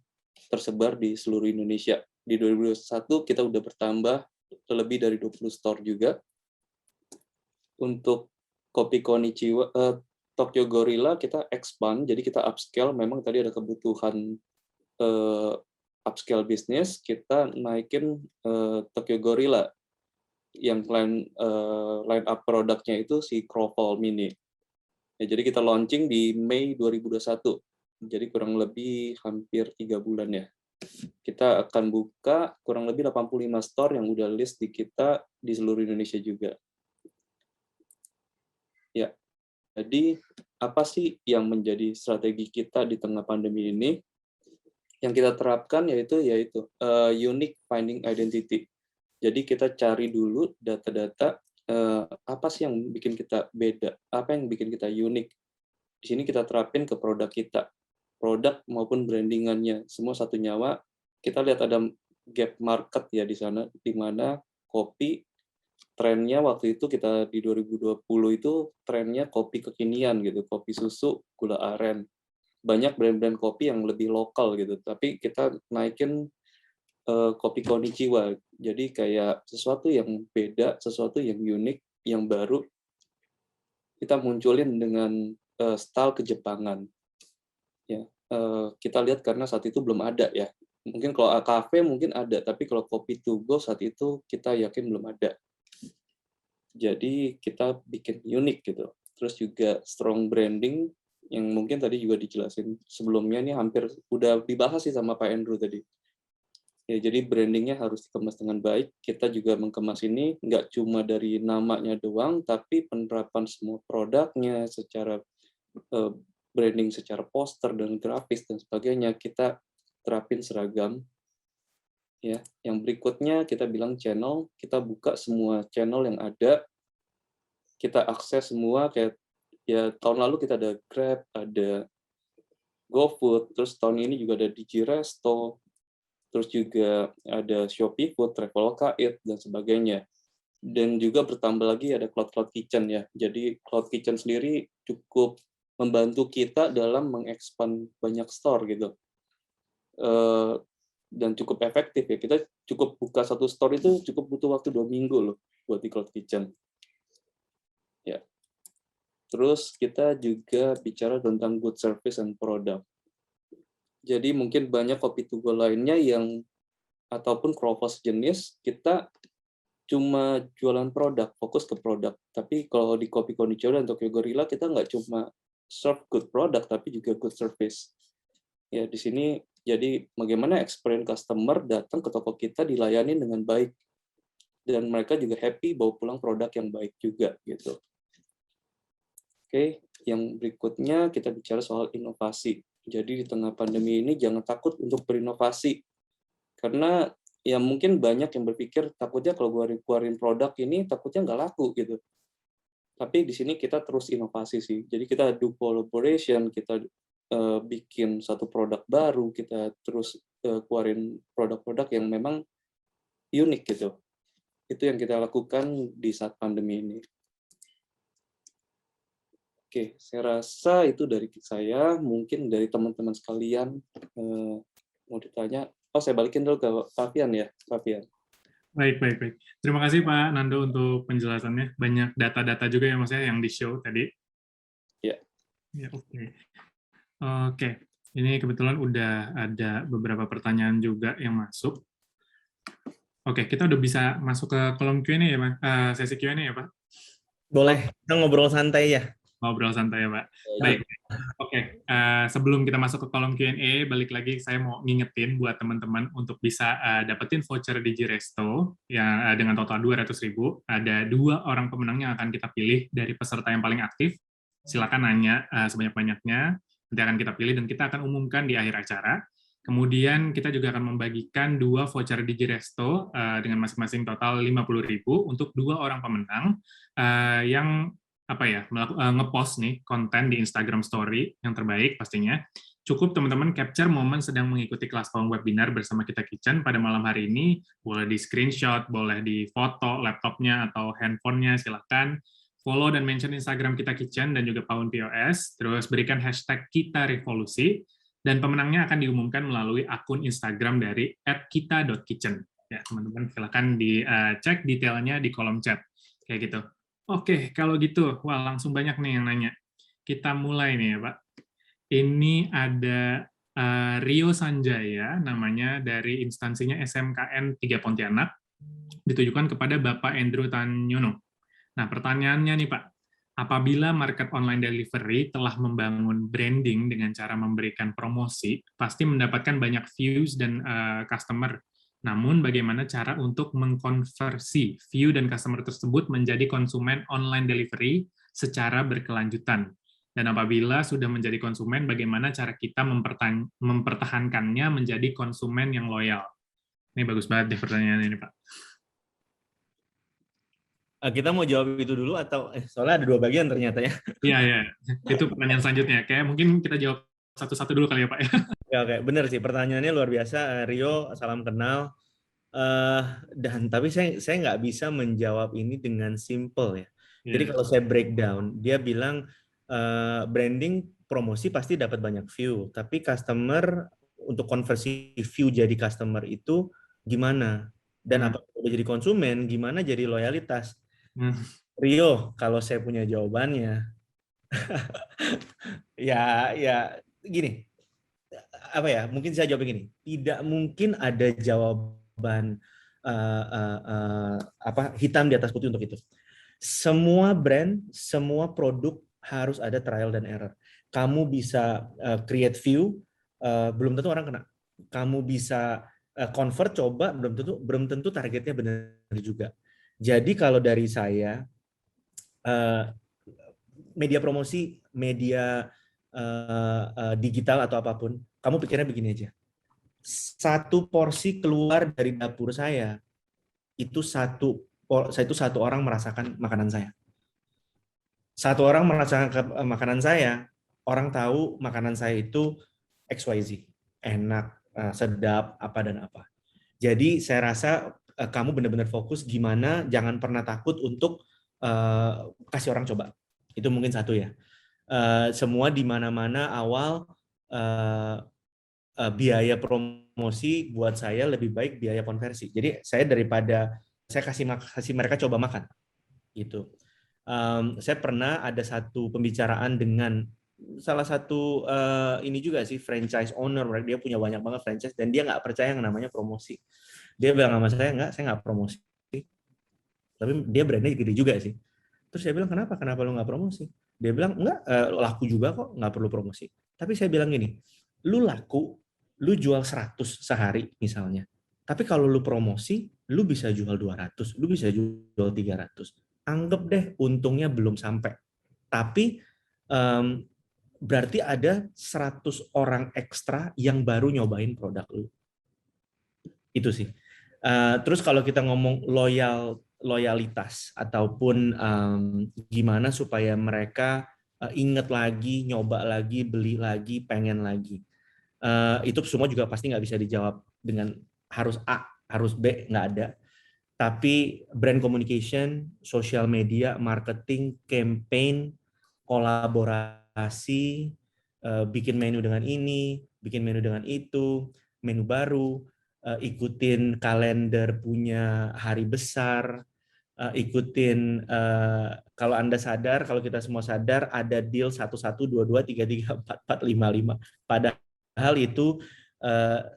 tersebar di seluruh Indonesia. Di 2021 kita udah bertambah lebih dari 20 store juga. Untuk Kopi Konnichiwa, Tokyo Gorilla kita expand, jadi kita upscale. Memang tadi ada kebutuhan upscale bisnis, kita naikin Tokyo Gorilla yang line up produknya itu si Kroffel Mini. Ya, jadi kita launching di Mei 2021. Jadi kurang lebih hampir 3 bulan ya. Kita akan buka kurang lebih 85 store yang udah list di kita di seluruh Indonesia juga. Ya. Jadi apa sih yang menjadi strategi kita di tengah pandemi ini? Yang kita terapkan yaitu unique finding identity. Jadi kita cari dulu data-data apa sih yang bikin kita beda, apa yang bikin kita unik. Di sini kita terapin ke produk kita, produk maupun brandingannya, semua satu nyawa. Kita lihat ada gap market ya di sana, di mana kopi trennya waktu itu kita di 2020 itu trennya kopi kekinian gitu, kopi susu, gula aren. Banyak brand-brand kopi yang lebih lokal gitu, tapi kita naikin kopi konnichiwa. Jadi kayak sesuatu yang beda, sesuatu yang unik, yang baru, kita munculin dengan style Kejepangan. Ya, kita lihat karena saat itu belum ada ya. Mungkin kalau kafe mungkin ada, tapi kalau kopi to go saat itu kita yakin belum ada. Jadi kita bikin unik gitu. Terus juga strong branding yang mungkin tadi juga dijelasin sebelumnya nih hampir udah dibahas sih sama Pak Andrew tadi. Ya, jadi brandingnya harus dikemas dengan baik. Kita juga mengemas ini nggak cuma dari namanya doang, tapi penerapan semua produknya secara branding, secara poster dan grafis dan sebagainya kita terapin seragam. Ya, yang berikutnya kita bilang channel, kita buka semua channel yang ada, kita akses semua kayak ya tahun lalu kita ada Grab, ada GoFood, terus tahun ini juga ada Digiresto, terus juga ada Shopee Food, Traveloka, Eat, dan sebagainya. Dan juga bertambah lagi ada Cloud Kitchen ya. Jadi Cloud Kitchen sendiri cukup membantu kita dalam mengekspan banyak store gitu. Dan cukup efektif ya. Kita cukup buka satu store itu cukup butuh waktu 2 minggu loh buat di Cloud Kitchen. Ya. Terus kita juga bicara tentang good service and product. Jadi mungkin banyak kopi to go lainnya yang ataupun Crofos jenis kita cuma jualan produk, fokus ke produk. Tapi kalau di Kopi Konnichiwa dan Tokyo Gorilla kita nggak cuma serve good product tapi juga good service. Ya di sini jadi bagaimana experience customer datang ke toko kita dilayani dengan baik dan mereka juga happy bawa pulang produk yang baik juga gitu. Oke, yang berikutnya kita bicara soal inovasi. Jadi di tengah pandemi ini jangan takut untuk berinovasi. Karena ya mungkin banyak yang berpikir takutnya kalau gue keluarin produk ini takutnya nggak laku gitu. Tapi di sini kita terus inovasi sih. Jadi kita do collaboration, kita bikin satu produk baru, kita terus keluarin produk-produk yang memang unik gitu. Itu yang kita lakukan di saat pandemi ini. Oke, saya rasa itu dari saya. Mungkin dari teman-teman sekalian mau ditanya. Oh, saya balikin dulu ke Pak Fian ya, Pak Fian. Baik. Terima kasih Pak Nando untuk penjelasannya. Banyak data-data juga ya Mas ya yang di-show tadi. Ya. Ya, Oke. Ini kebetulan udah ada beberapa pertanyaan juga yang masuk. Oke, kita udah bisa masuk ke kolom Q&A ya, Pak? Sesi Q&A ya, Pak? Boleh, kita ngobrol santai ya. Ngobrol santai ya, Pak. Baik. Oke, sebelum kita masuk ke kolom Q&A, balik lagi saya mau ngingetin buat teman-teman untuk bisa dapetin voucher Digiresto yang dengan total 200.000. Ada 2 orang pemenang yang akan kita pilih dari peserta yang paling aktif. Silakan nanya sebanyak-banyaknya, nanti akan kita pilih dan kita akan umumkan di akhir acara. Kemudian kita juga akan membagikan 2 voucher Digiresto dengan masing-masing total 50.000 untuk 2 orang pemenang yang ngepost nih konten di Instagram Story yang terbaik pastinya. Cukup teman-teman capture momen sedang mengikuti kelas pawang webinar bersama Kita Kitchen pada malam hari ini. Boleh di screenshot, boleh di foto laptopnya atau handphonenya, silakan. Follow dan mention Instagram Kita Kitchen dan juga Pawun POS. Terus berikan hashtag Kita Revolusi. Dan pemenangnya akan diumumkan melalui akun Instagram dari @kita.kitchen. Ya, teman-teman silakan dicek detailnya di kolom chat. Kayak gitu. Oke, kalau gitu, wah langsung banyak nih yang nanya. Kita mulai nih ya, Pak. Ini ada Rio Sanjaya, namanya dari instansinya SMKN 3 Pontianak, ditujukan kepada Bapak Andrew Tanyono. Nah, pertanyaannya nih, Pak. Apabila market online delivery telah membangun branding dengan cara memberikan promosi, pasti mendapatkan banyak views dan customer. Namun, bagaimana cara untuk mengkonversi view dan customer tersebut menjadi konsumen online delivery secara berkelanjutan? Dan apabila sudah menjadi konsumen, bagaimana cara kita mempertahankannya menjadi konsumen yang loyal? Ini bagus banget deh pertanyaan ini, Pak. Kita mau jawab itu dulu atau soalnya ada 2 bagian ternyata ya. Iya. Itu pertanyaan selanjutnya. Kayak mungkin kita jawab satu-satu dulu kali ya, Pak. Ya, oke. Benar sih, pertanyaannya luar biasa. Rio, salam kenal. Eh, dan tapi saya nggak bisa menjawab ini dengan simple ya. Jadi Iya. kalau saya breakdown, dia bilang branding promosi pasti dapat banyak view, tapi customer untuk konversi view jadi customer itu gimana? Dan Hmm. apa udah jadi konsumen, gimana jadi loyalitas? Hmm. Rio, kalau saya punya jawabannya, ya gini, apa ya? Mungkin saya jawab gini, tidak mungkin ada jawaban apa hitam di atas putih untuk itu. Semua brand, semua produk harus ada trial dan error. Kamu bisa create view, belum tentu orang kena. Kamu bisa convert, coba, belum tentu targetnya benar juga. Jadi kalau dari saya, eh, media promosi, media digital atau apapun, kamu pikirnya begini aja. Satu porsi keluar dari dapur saya, itu satu orang merasakan makanan saya. Satu orang merasakan makanan saya, orang tahu makanan saya itu XYZ, enak, sedap, apa dan apa. Jadi saya rasa kamu benar-benar fokus gimana, jangan pernah takut untuk kasih orang coba. Itu mungkin satu ya. Semua di mana-mana awal biaya promosi buat saya lebih baik biaya konversi. Jadi saya daripada saya kasih mereka coba makan gitu. Saya pernah ada satu pembicaraan dengan salah satu ini juga sih franchise owner, dia punya banyak banget franchise dan dia nggak percaya yang namanya promosi. Dia bilang sama saya nggak promosi, tapi dia brandnya gede juga sih. Terus saya bilang kenapa lu nggak promosi? Dia bilang enggak, laku juga kok, nggak perlu promosi. Tapi saya bilang gini, lu laku, lu jual 100 sehari misalnya. Tapi kalau lu promosi, lu bisa jual 200, lu bisa jual 300. Anggap deh untungnya belum sampai. Tapi berarti ada 100 orang ekstra yang baru nyobain produk lu. Itu sih. Terus kalau kita ngomong loyalitas ataupun gimana supaya mereka ingat lagi, nyoba lagi, beli lagi, pengen lagi. Itu semua juga pasti nggak bisa dijawab dengan harus A, harus B, nggak ada. Tapi brand communication, social media, marketing, campaign, kolaborasi, bikin menu dengan ini, bikin menu dengan itu, menu baru, ikutin kalender punya hari besar, ikutin kalau Anda sadar, kalau kita semua sadar ada deal 11, 22, 33, 44, 55. Padahal itu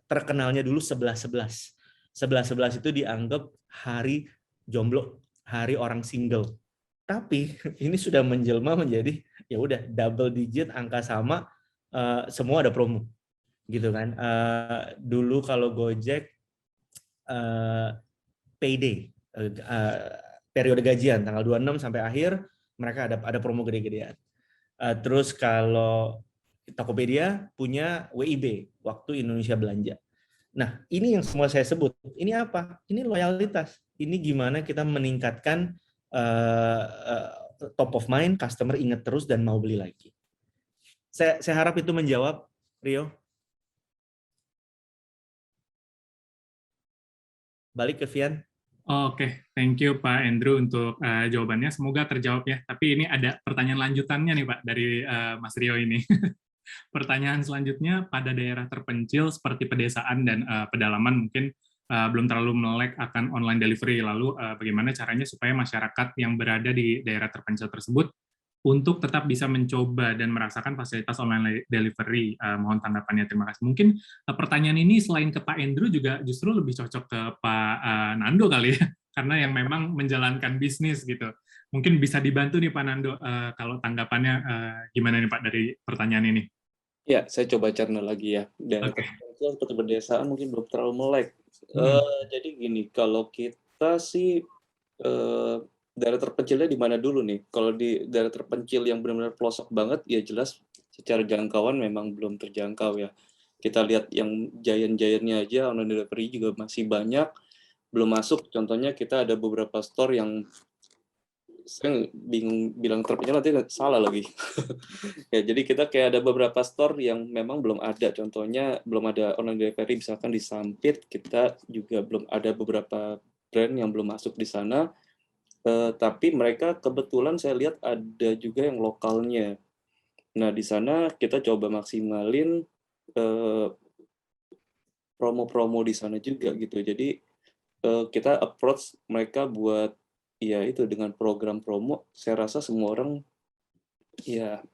terkenalnya dulu 11-11. 11-11 itu dianggap hari jomblo, hari orang single. Tapi ini sudah menjelma menjadi ya udah double digit angka sama, semua ada promo gitu kan. Dulu kalau Gojek payday, periode gajian tanggal 26 sampai akhir mereka ada promo gede-gedean. Terus kalau Tokopedia punya WIB, waktu Indonesia belanja. Nah, ini yang semua saya sebut. Ini apa? Ini loyalitas. Ini gimana kita meningkatkan top of mind, customer ingat terus dan mau beli lagi. Saya harap itu menjawab, Rio. Balik ke Vian. Oke, thank you Pak Andrew untuk jawabannya. Semoga terjawab ya. Tapi ini ada pertanyaan lanjutannya nih Pak dari Mas Rio ini. Pertanyaan selanjutnya, pada daerah terpencil seperti pedesaan dan pedalaman mungkin belum terlalu melek akan online delivery. Lalu bagaimana caranya supaya masyarakat yang berada di daerah terpencil tersebut untuk tetap bisa mencoba dan merasakan fasilitas online delivery? Mohon tanggapannya, terima kasih. Mungkin pertanyaan ini selain ke Pak Andrew juga justru lebih cocok ke Pak Nando kali ya, karena yang memang menjalankan bisnis gitu. Mungkin bisa dibantu nih Pak Nando, kalau tanggapannya gimana nih Pak dari pertanyaan ini? Ya, saya coba cerna lagi ya. Daerah Oke. terpencil seperti pedesaan mungkin belum terlalu melek. Jadi gini, kalau kita sih daerah terpencilnya di mana dulu nih? Kalau di daerah terpencil yang benar-benar pelosok banget, ya jelas secara jangkauan memang belum terjangkau ya. Kita lihat yang giant-giantnya aja, online delivery juga masih banyak, belum masuk. Contohnya kita ada beberapa store yang saya bingung bilang terpencil nanti salah lagi. Ya, jadi kita kayak ada beberapa store yang memang belum ada. Contohnya belum ada online delivery, misalkan di Sampit, kita juga belum ada beberapa brand yang belum masuk di sana. Tapi mereka kebetulan saya lihat ada juga yang lokalnya. Nah, di sana kita coba maksimalin promo-promo di sana juga gitu. Jadi kita approach mereka buat ya itu dengan program promo. Saya rasa semua orang ya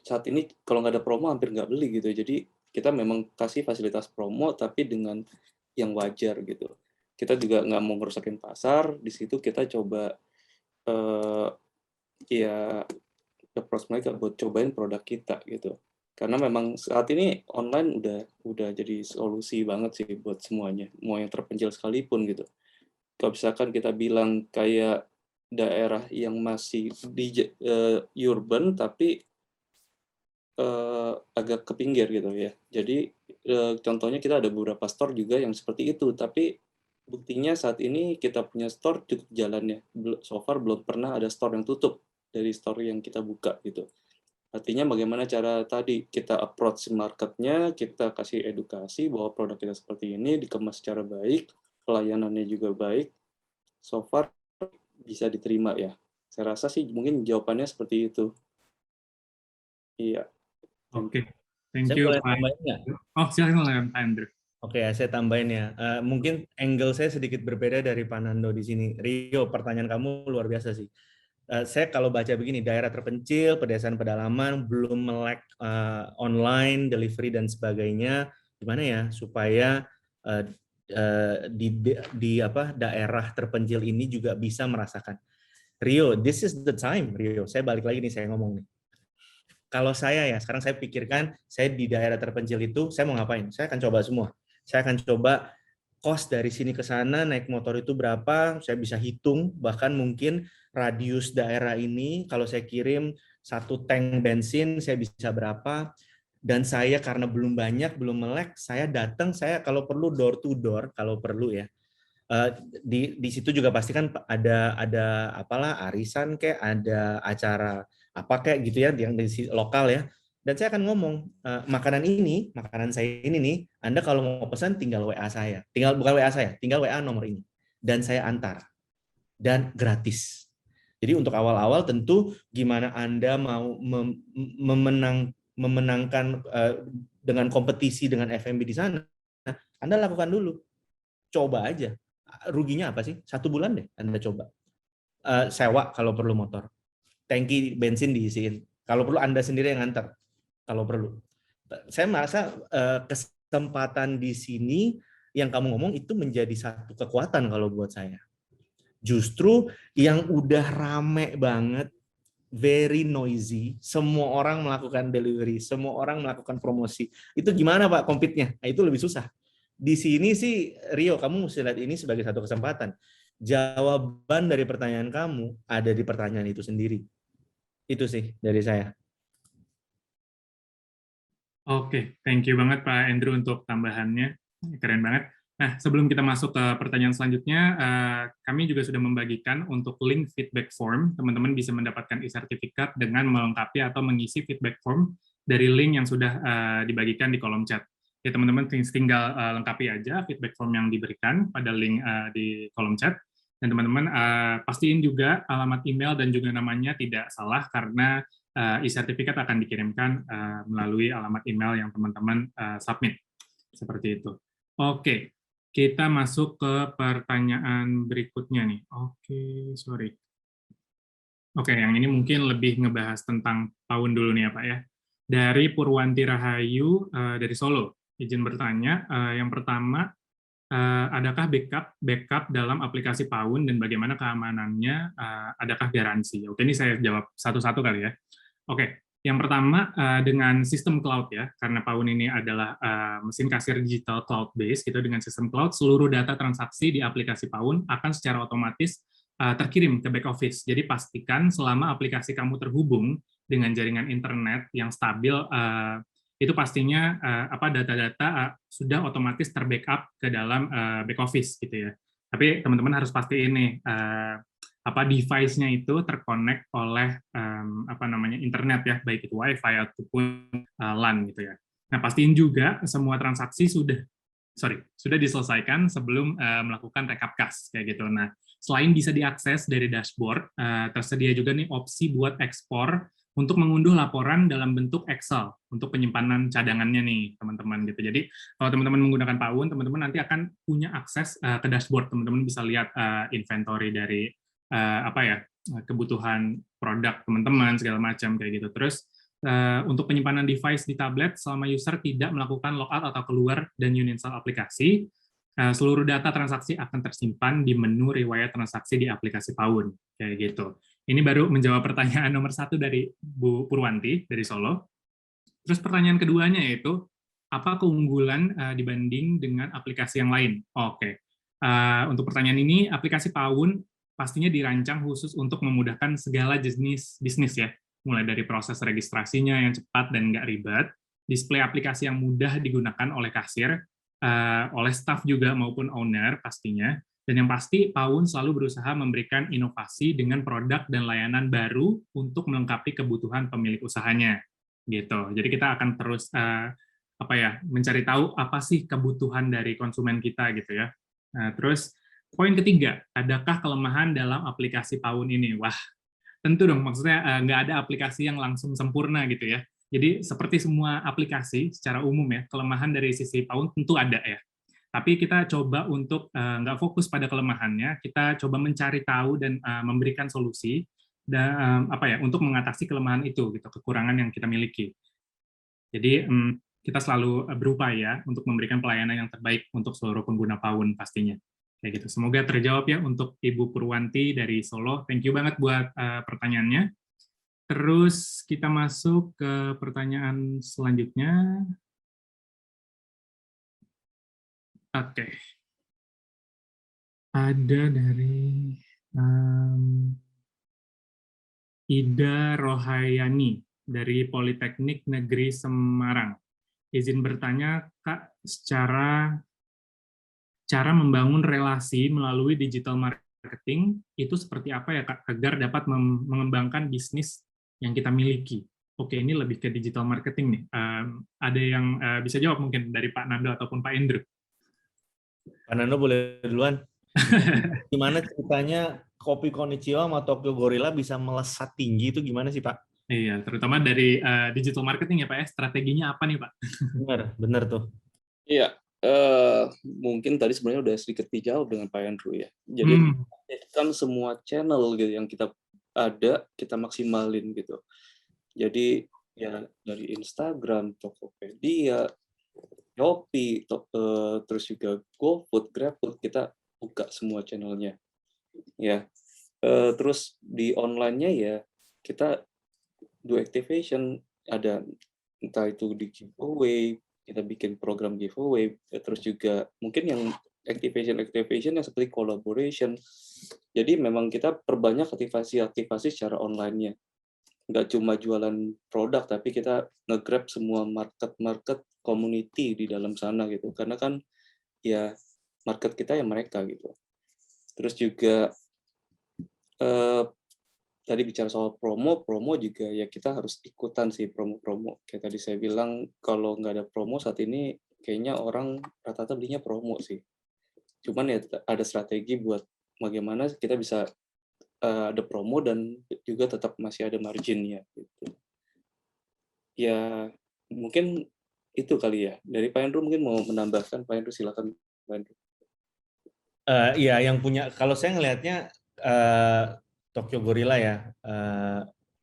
saat ini kalau nggak ada promo hampir nggak beli gitu. Jadi kita memang kasih fasilitas promo tapi dengan yang wajar gitu. Kita juga nggak mau ngerusakin pasar. Di situ kita coba ya approach mereka buat cobain produk kita gitu. Karena memang saat ini online udah jadi solusi banget sih buat semuanya, mau yang terpencil sekalipun gitu. Kalau misalkan kita bilang kayak daerah yang masih di urban tapi agak ke pinggir gitu ya. Jadi contohnya kita ada beberapa store juga yang seperti itu, tapi buktinya saat ini kita punya store cukup jalannya. So far belum pernah ada store yang tutup dari store yang kita buka gitu. Artinya bagaimana cara tadi kita approach market-nya, kita kasih edukasi bahwa produk kita seperti ini, dikemas secara baik, pelayanannya juga baik. So far bisa diterima ya. Saya rasa sih mungkin jawabannya seperti itu. Iya. Oke, thank Saya you boleh Pak. tambahin nggak? Oh, silakan Pak Andrew. Oke, saya tambahin ya. Mungkin angle saya sedikit berbeda dari Pak Nando di sini. Rio, pertanyaan kamu luar biasa sih. Saya kalau baca begini, daerah terpencil, pedesaan pedalaman, belum melek online, delivery dan sebagainya, gimana ya supaya di apa daerah terpencil ini juga bisa merasakan. Rio, this is the time, Rio. Saya balik lagi nih, saya ngomong nih. Kalau saya ya, sekarang saya pikirkan, saya di daerah terpencil itu, saya mau ngapain? Saya akan coba semua. Saya akan coba cost dari sini ke sana, naik motor itu berapa, saya bisa hitung, bahkan mungkin radius daerah ini, kalau saya kirim 1 tank bensin, saya bisa berapa, dan saya karena belum banyak, belum melek, saya datang, saya kalau perlu door to door, kalau perlu ya, di situ juga pasti kan ada apalah arisan kayak ada acara apa kayak gitu ya yang dari lokal ya, dan saya akan ngomong makanan saya ini nih, Anda kalau mau pesan tinggal WA saya, tinggal WA nomor ini dan saya antar dan gratis. Jadi untuk awal-awal tentu gimana Anda mau memenangkan dengan kompetisi dengan FMB di sana, Anda lakukan dulu, coba aja. Ruginya apa sih? 1 bulan deh Anda coba. Sewa kalau perlu motor. Tangki bensin diisiin. Kalau perlu Anda sendiri yang nganter. Kalau perlu. Saya merasa kesempatan di sini yang kamu ngomong itu menjadi satu kekuatan kalau buat saya. Justru yang udah rame banget, very noisy, semua orang melakukan delivery, semua orang melakukan promosi. Itu gimana Pak compete-nya? Nah, itu lebih susah. Di sini sih, Rio, kamu mesti lihat ini sebagai satu kesempatan. Jawaban dari pertanyaan kamu ada di pertanyaan itu sendiri. Itu sih dari saya. Oke, thank you banget Pak Andrew untuk tambahannya. Keren banget. Nah, sebelum kita masuk ke pertanyaan selanjutnya, kami juga sudah membagikan untuk link feedback form. Teman-teman bisa mendapatkan e-sertifikat dengan melengkapi atau mengisi feedback form dari link yang sudah dibagikan di kolom chat. Ya, teman-teman tinggal lengkapi aja feedback form yang diberikan pada link di kolom chat. Dan teman-teman pastiin juga alamat email dan juga namanya tidak salah karena e-sertifikat akan dikirimkan melalui alamat email yang teman-teman submit. Seperti itu. Oke, kita masuk ke pertanyaan berikutnya nih. Oke, sorry. Oke, yang ini mungkin lebih ngebahas tentang tahun dulu nih ya Pak ya. Dari Purwanti Rahayu dari Solo. Izin bertanya, yang pertama, adakah backup dalam aplikasi Paun dan bagaimana keamanannya, adakah garansi? Oke, ini saya jawab satu-satu kali ya. Oke, yang pertama dengan sistem cloud ya, karena Paun ini adalah mesin kasir digital cloud-based, gitu, dengan sistem cloud, seluruh data transaksi di aplikasi Paun akan secara otomatis terkirim ke back office. Jadi pastikan selama aplikasi kamu terhubung dengan jaringan internet yang stabil, itu pastinya data-data sudah otomatis terbackup ke dalam back office gitu ya. Tapi teman-teman harus pastiin nih device-nya itu terkonek oleh internet ya, baik itu WiFi ataupun LAN gitu ya. Nah, pastiin juga semua transaksi sudah diselesaikan sebelum melakukan rekap kas kayak gitu. Nah, selain bisa diakses dari dashboard, tersedia juga nih opsi buat ekspor untuk mengunduh laporan dalam bentuk Excel untuk penyimpanan cadangannya nih, teman-teman gitu. Jadi, kalau teman-teman menggunakan Pawun, teman-teman nanti akan punya akses ke dashboard. Teman-teman bisa lihat inventory dari kebutuhan produk teman-teman segala macam kayak gitu. Terus untuk penyimpanan device di tablet selama user tidak melakukan logout atau keluar dan uninstall aplikasi, seluruh data transaksi akan tersimpan di menu riwayat transaksi di aplikasi Pawun kayak gitu. Ini baru menjawab pertanyaan nomor 1 dari Bu Purwanti dari Solo. Terus pertanyaan keduanya yaitu, apa keunggulan dibanding dengan aplikasi yang lain? Oke. Untuk pertanyaan ini, aplikasi Pawun pastinya dirancang khusus untuk memudahkan segala jenis bisnis ya, mulai dari proses registrasinya yang cepat dan nggak ribet, display aplikasi yang mudah digunakan oleh kasir, oleh staff juga maupun owner pastinya, dan yang pasti Pawun selalu berusaha memberikan inovasi dengan produk dan layanan baru untuk melengkapi kebutuhan pemilik usahanya gitu. Jadi kita akan terus mencari tahu apa sih kebutuhan dari konsumen kita gitu ya. Terus poin ketiga, adakah kelemahan dalam aplikasi Pawun ini? Wah, tentu dong, maksudnya nggak ada aplikasi yang langsung sempurna gitu ya. Jadi seperti semua aplikasi secara umum ya, kelemahan dari sisi Pawun tentu ada ya. Tapi kita coba untuk nggak fokus pada kelemahannya, kita coba mencari tahu dan memberikan solusi dan untuk mengatasi kelemahan itu, gitu, kekurangan yang kita miliki. Jadi kita selalu berupaya untuk memberikan pelayanan yang terbaik untuk seluruh pengguna Pawun pastinya. Kayak gitu. Semoga terjawab ya untuk Ibu Purwanti dari Solo. Thank you banget buat pertanyaannya. Terus kita masuk ke pertanyaan selanjutnya. Oke. Ada dari Ida Rohayani dari Politeknik Negeri Semarang. Izin bertanya, Kak, cara membangun relasi melalui digital marketing itu seperti apa ya, Kak, agar dapat mengembangkan bisnis yang kita miliki? Oke, ini lebih ke digital marketing nih. Ada yang bisa jawab mungkin dari Pak Nando ataupun Pak Endro? Pak Nando boleh duluan. Gimana ceritanya Kopi Konnichiwa sama Tokyo Gorilla bisa melesat tinggi itu gimana sih, Pak? Iya, terutama dari digital marketing ya Pak ya, strateginya apa nih Pak? Benar tuh. Iya, mungkin tadi sebenarnya udah sedikit dijawab dengan Pak Andrew ya. Jadi kan semua channel gitu yang kita ada, kita maksimalin gitu. Jadi ya dari Instagram, Tokopedia, Shopee, terus juga GoFood, GrabFood, kita buka semua channelnya. Ya, terus di online-nya ya kita do activation, ada entah itu di giveaway, kita bikin program giveaway, terus juga mungkin yang activation yang seperti collaboration. Jadi memang kita perbanyak aktivasi secara online-nya. Nggak cuma jualan produk, tapi kita nge-grab semua market community di dalam sana gitu. Karena kan ya market kita ya mereka gitu. Terus juga tadi bicara soal promo juga ya kita harus ikutan sih promo. Kayak tadi saya bilang, kalau nggak ada promo saat ini kayaknya orang rata-rata belinya promo sih. Cuman ya ada strategi buat bagaimana kita bisa ada promo dan juga tetap masih ada marginnya gitu. Ya mungkin itu kali ya. Dari Pak Andrew mungkin mau menambahkan. Pak Andrew silakan, Pak Andrew. Iya, yang punya, kalau saya ngelihatnya Tokyo Gorilla ya,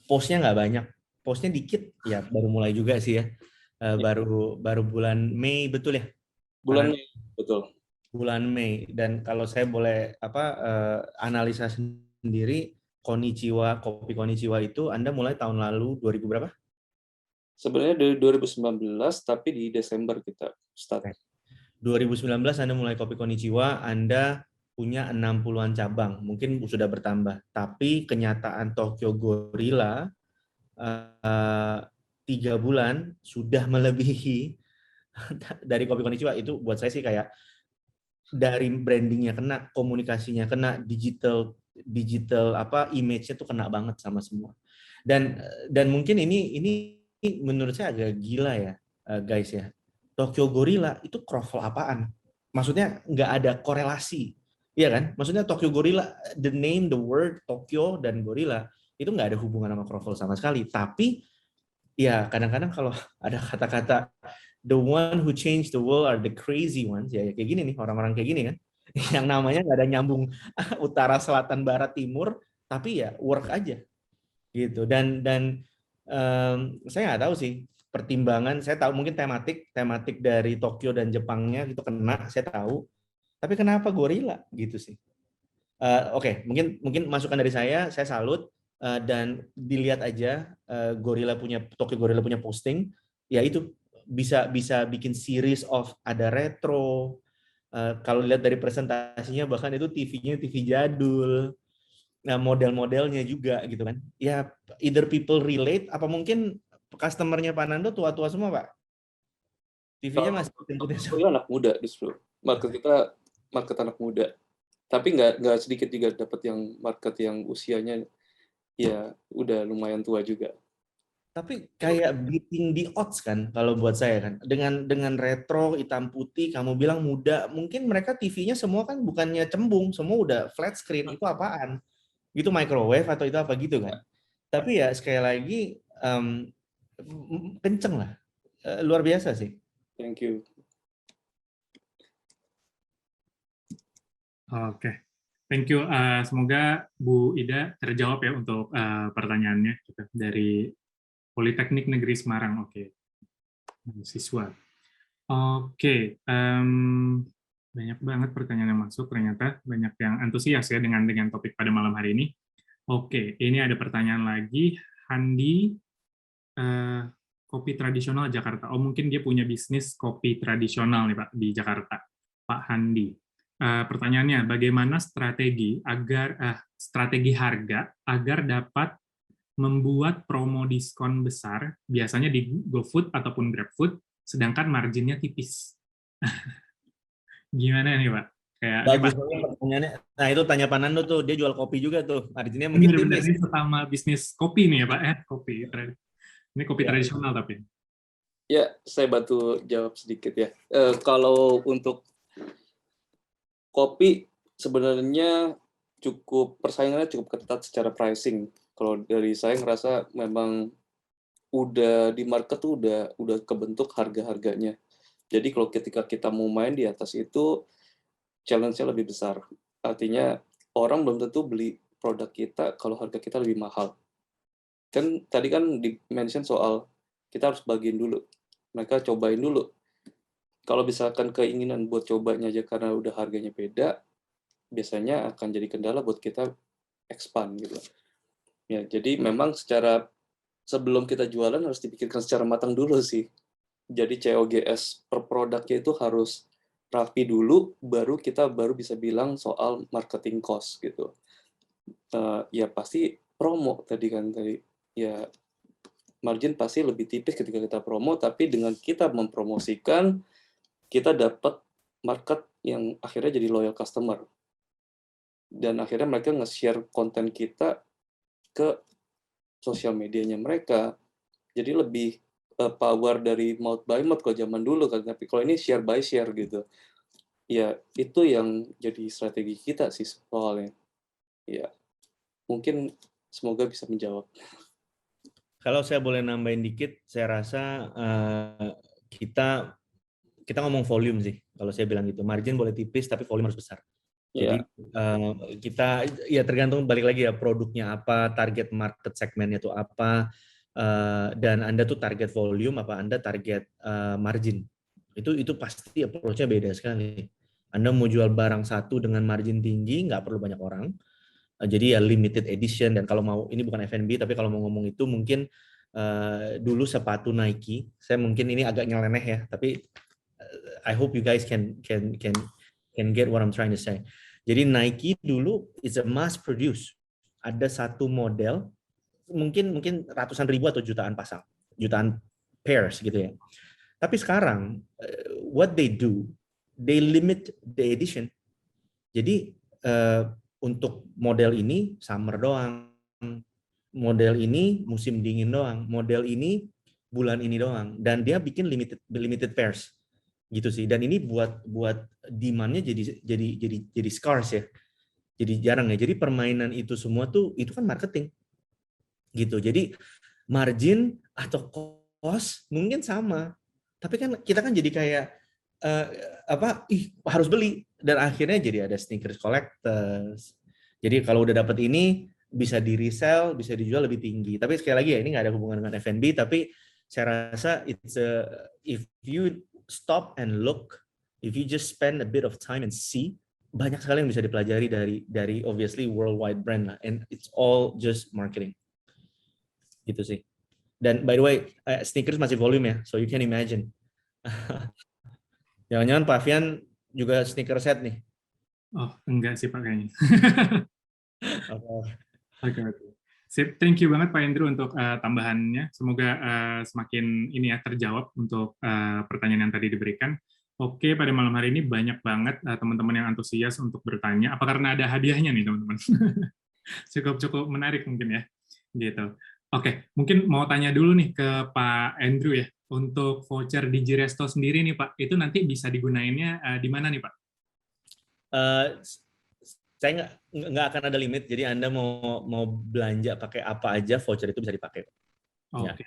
postnya nggak banyak, postnya dikit ya, baru mulai juga sih ya, baru bulan Mei, betul ya? Bulan Mei, betul. Bulan Mei, dan kalau saya boleh analisa sendiri, Kopi Konnichiwa itu Anda mulai tahun lalu 2000 berapa? Sebenarnya dari 2019, tapi di Desember kita start. 2019 Anda mulai Kopi Konnichiwa, Anda punya 60-an cabang, mungkin sudah bertambah. Tapi kenyataan Tokyo Gorilla 3 bulan sudah melebihi dari Kopi Konnichiwa. Itu buat saya sih kayak dari brandingnya kena, komunikasinya kena, digital digital image-nya tuh kena banget sama semua. Dan mungkin ini menurut saya agak gila ya, guys ya. Tokyo Gorilla itu kroffel apaan? Maksudnya nggak ada korelasi, iya kan? Maksudnya Tokyo Gorilla, the name, the word Tokyo dan Gorilla itu nggak ada hubungan sama kroffel sama sekali. Tapi ya kadang-kadang kalau ada kata-kata the one who changed the world are the crazy ones, ya kayak gini nih, orang-orang kayak gini kan, yang namanya nggak ada nyambung utara, selatan, barat, timur, tapi ya work aja gitu. Dan saya nggak tahu sih pertimbangan, saya tahu mungkin tematik dari Tokyo dan Jepangnya gitu kena, saya tahu, tapi kenapa Gorilla gitu sih. Oke, mungkin masukan dari saya salut, dan dilihat aja Tokyo Gorilla punya posting, ya itu bisa bikin series of ada retro, kalau lihat dari presentasinya bahkan itu TV-nya TV jadul. Nah, model-modelnya juga gitu kan. Ya, either people relate, apa mungkin customer-nya Pak Nando tua-tua semua, Pak? TV-nya masih Gorilla anak muda justru. Market kita market anak muda. Tapi nggak sedikit juga dapat yang market yang usianya ya udah lumayan tua juga. Tapi kayak beating the odds kan kalau buat saya kan. Dengan retro hitam putih, kamu bilang muda, mungkin mereka TV-nya semua kan bukannya cembung, semua udah flat screen. Itu apaan? Gitu microwave atau itu apa gitu kan. Tapi ya sekali lagi kenceng lah. Luar biasa sih. Thank you. Oke. Thank you. Semoga Bu Ida terjawab ya untuk pertanyaannya gitu. Dari Politeknik Negeri Semarang. Oke. Siswa. Oke. Banyak banget pertanyaan yang masuk, ternyata banyak yang antusias ya dengan topik pada malam hari ini. Oke, ini ada pertanyaan lagi. Handi, kopi tradisional Jakarta. Oh, mungkin dia punya bisnis kopi tradisional nih Pak di Jakarta. Pak Handi. Pertanyaannya, bagaimana strategi harga agar dapat membuat promo diskon besar, biasanya di GoFood ataupun GrabFood, sedangkan marginnya tipis. Gimana nih Pak? Kayak bagus banget pertanyaannya. Nah itu tanya Pak Nando tuh, dia jual kopi juga tuh, marginnya mungkin bener-bener tipis. ini pertama bisnis kopi nih ya Pak, kopi. Ini kopi tradisional tapi. Ya, saya bantu jawab sedikit ya. Kalau untuk kopi sebenarnya persaingannya cukup ketat secara pricing. Kalau dari saya ngerasa memang udah di market tuh udah kebentuk harga-harganya. Jadi kalau ketika kita mau main di atas itu challenge-nya lebih besar. Artinya orang belum tentu beli produk kita kalau harga kita lebih mahal. Kan tadi kan di-mention soal kita harus bagiin dulu. Mereka cobain dulu. Kalau misalkan keinginan buat cobanya aja karena udah harganya beda, biasanya akan jadi kendala buat kita expand gitu. Ya, jadi memang sebelum kita jualan harus dipikirkan secara matang dulu sih. Jadi COGS per produknya itu harus rapi dulu, kita baru bisa bilang soal marketing cost gitu. Ya pasti promo tadi. Ya margin pasti lebih tipis ketika kita promo, tapi dengan kita mempromosikan, kita dapat market yang akhirnya jadi loyal customer. Dan akhirnya mereka nge-share konten kita ke sosial medianya mereka. Jadi lebih power dari mouth by mouth kalau zaman dulu kan, tapi kalau ini share by share gitu. Ya, itu yang jadi strategi kita sih soalnya. Ya, mungkin semoga bisa menjawab. Kalau saya boleh nambahin dikit, saya rasa kita ngomong volume sih. Kalau saya bilang gitu, margin boleh tipis tapi volume harus besar. Jadi kita ya tergantung balik lagi ya produknya apa, target market segmennya itu apa, dan Anda tuh target volume apa Anda target margin. Itu pasti approach-nya beda sekali. Anda mau jual barang satu dengan margin tinggi, nggak perlu banyak orang. Jadi ya limited edition, dan kalau mau, ini bukan F&B, tapi kalau mau ngomong itu mungkin dulu sepatu Nike, saya mungkin ini agak nyeleneh ya, tapi I hope you guys can get what I'm trying to say. Jadi Nike dulu is a mass produce. Ada satu model, mungkin ratusan ribu atau jutaan pasang, jutaan pairs gitu ya. Tapi sekarang what they do, they limit the edition. Jadi untuk model ini summer doang, model ini musim dingin doang, model ini bulan ini doang, dan dia bikin limited pairs gitu sih. Dan ini buat demand-nya jadi scarce ya, jadi jarang ya. Jadi permainan itu semua tuh itu kan marketing gitu. Jadi margin atau cost mungkin sama, tapi kan kita kan jadi kayak harus beli, dan akhirnya jadi ada sneakers collectors. Jadi kalau udah dapat ini bisa di resell, bisa dijual lebih tinggi. Tapi sekali lagi ya, ini nggak ada hubungan dengan F&B, tapi saya rasa if you stop and look, if you just spend a bit of time and see, banyak sekali yang bisa dipelajari dari obviously worldwide brand lah, and it's all just marketing gitu sih. Dan by the way, sneakers masih volume ya, so you can imagine. Jangan-jangan Pak Fian juga sneaker set nih? Oh, enggak sih Pak kayaknya. Oke. Oke. Sip, thank you banget Pak Andrew untuk tambahannya. Semoga semakin ini ya terjawab untuk pertanyaan yang tadi diberikan. Oke, pada malam hari ini banyak banget teman-teman yang antusias untuk bertanya. Apa karena ada hadiahnya nih teman-teman? Cukup menarik mungkin ya. Gitu. Oke, mungkin mau tanya dulu nih ke Pak Andrew ya. Untuk voucher Digiresto sendiri nih Pak, itu nanti bisa digunainnya di mana nih Pak? Saya nggak akan ada limit, jadi Anda mau belanja pakai apa aja, voucher itu bisa dipakai. Oke,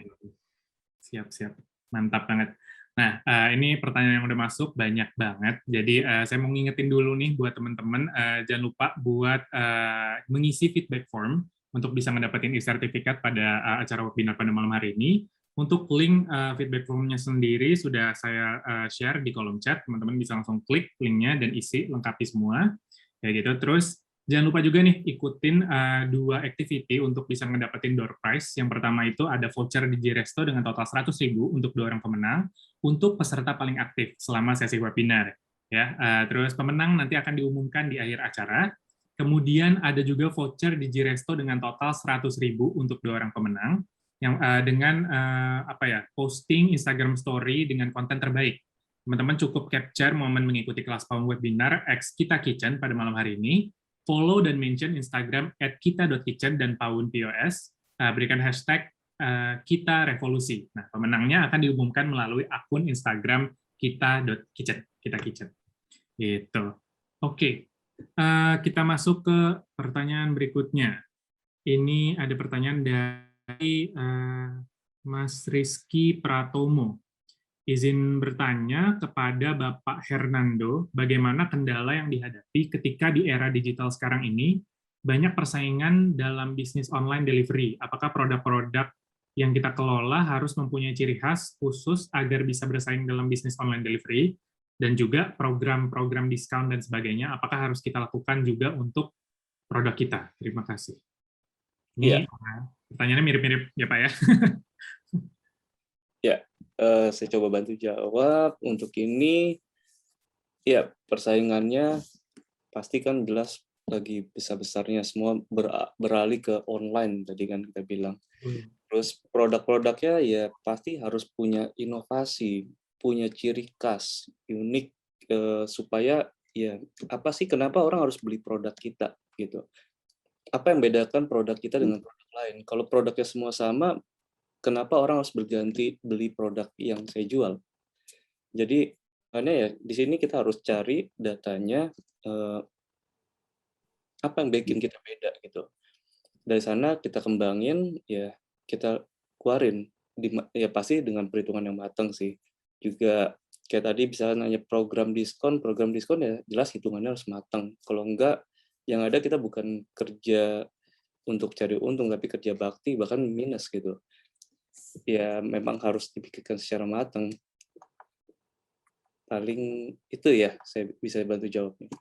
siap, mantap banget. Nah, ini pertanyaan yang udah masuk banyak banget, jadi saya mau ngingetin dulu nih buat teman-teman, jangan lupa buat mengisi feedback form untuk bisa mendapatkan e-sertifikat pada acara webinar pada malam hari ini. Untuk link feedback formnya sendiri sudah saya share di kolom chat, teman-teman bisa langsung klik linknya dan isi, lengkapi semua. Ya gitu. Terus jangan lupa juga nih ikutin 2 activity untuk bisa ngedapetin door prize. Yang pertama itu ada voucher Digiresto dengan total 100.000 untuk 2 orang pemenang untuk peserta paling aktif selama sesi webinar. Ya, terus pemenang nanti akan diumumkan di akhir acara. Kemudian ada juga voucher Digiresto dengan total 100.000 untuk 2 orang pemenang yang dengan posting Instagram Story dengan konten terbaik. Teman-teman cukup capture momen mengikuti kelas PAUN webinar X Kita Kitchen pada malam hari ini, follow dan mention Instagram @kita.kitchen dan PAUN POS, berikan hashtag Kita Revolusi. Nah, pemenangnya akan diumumkan melalui akun Instagram kita.kitchen, Kita Kitchen. Gitu. Oke, kita masuk ke pertanyaan berikutnya. Ini ada pertanyaan dari Mas Rizky Pratomo. Izin bertanya kepada Bapak Hernando, bagaimana kendala yang dihadapi ketika di era digital sekarang ini banyak persaingan dalam bisnis online delivery? Apakah produk-produk yang kita kelola harus mempunyai ciri khas khusus agar bisa bersaing dalam bisnis online delivery? Dan juga program-program diskon dan sebagainya, apakah harus kita lakukan juga untuk produk kita? Terima kasih. Ini pertanyaannya mirip-mirip ya Pak ya? Ya, saya coba bantu jawab. Untuk ini, ya persaingannya pasti kan jelas lagi besar-besarnya, semua beralih ke online tadi kan kita bilang. Terus produk-produknya ya pasti harus punya inovasi, punya ciri khas, unik, supaya ya apa sih kenapa orang harus beli produk kita gitu. Apa yang bedakan produk kita dengan produk lain? Kalau produknya semua sama, kenapa orang harus berganti beli produk yang saya jual? Jadi, makanya ya di sini kita harus cari datanya, apa yang bikin kita beda gitu. Dari sana kita kembangin, ya kita keluarin. Ya pasti dengan perhitungan yang matang sih. Juga kayak tadi bisa nanya program diskon ya jelas hitungannya harus matang. Kalau enggak, yang ada kita bukan kerja untuk cari untung, tapi kerja bakti, bahkan minus gitu. Ya memang harus dipikirkan secara matang. Paling itu ya, saya bisa bantu jawabnya.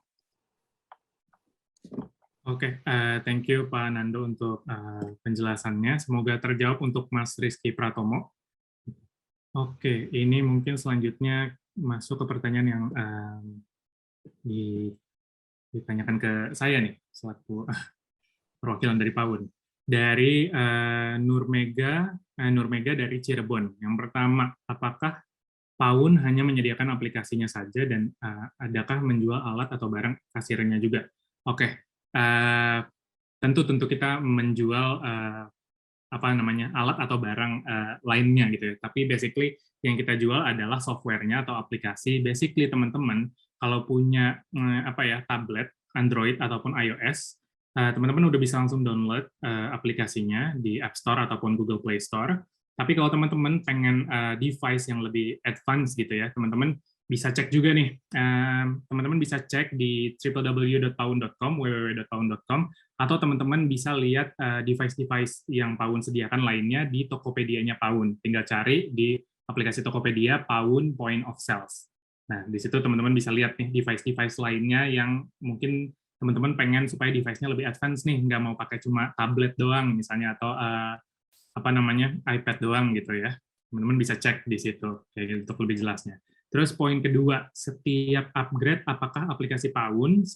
Oke, thank you Pak Nando untuk penjelasannya. Semoga terjawab untuk Mas Rizky Pratomo. Oke, ini mungkin selanjutnya masuk ke pertanyaan yang ditanyakan ke saya nih, selaku perwakilan dari PAUN. Dari Nurmega dari Cirebon. Yang pertama, apakah PAUN hanya menyediakan aplikasinya saja dan adakah menjual alat atau barang kasirnya juga? Oke, tentu kita menjual alat atau barang lainnya gitu ya. Tapi basically yang kita jual adalah software-nya atau aplikasi. Basically teman-teman kalau punya tablet Android ataupun iOS, teman-teman udah bisa langsung download aplikasinya di App Store ataupun Google Play Store. Tapi kalau teman-teman pengen device yang lebih advance gitu ya, teman-teman bisa cek juga nih. Teman-teman bisa cek di www.paun.com, www.paun.com, atau teman-teman bisa lihat device-device yang Paun sediakan lainnya di Tokopedia-nya Paun. Tinggal cari di aplikasi Tokopedia Paun Point of Sales. Nah, di situ teman-teman bisa lihat nih device-device lainnya yang mungkin teman-teman pengen supaya device-nya lebih advance nih, nggak mau pakai cuma tablet doang misalnya, atau iPad doang gitu ya. Teman-teman bisa cek di situ kayak gitu, untuk lebih jelasnya. Terus poin kedua, setiap upgrade apakah aplikasi Paun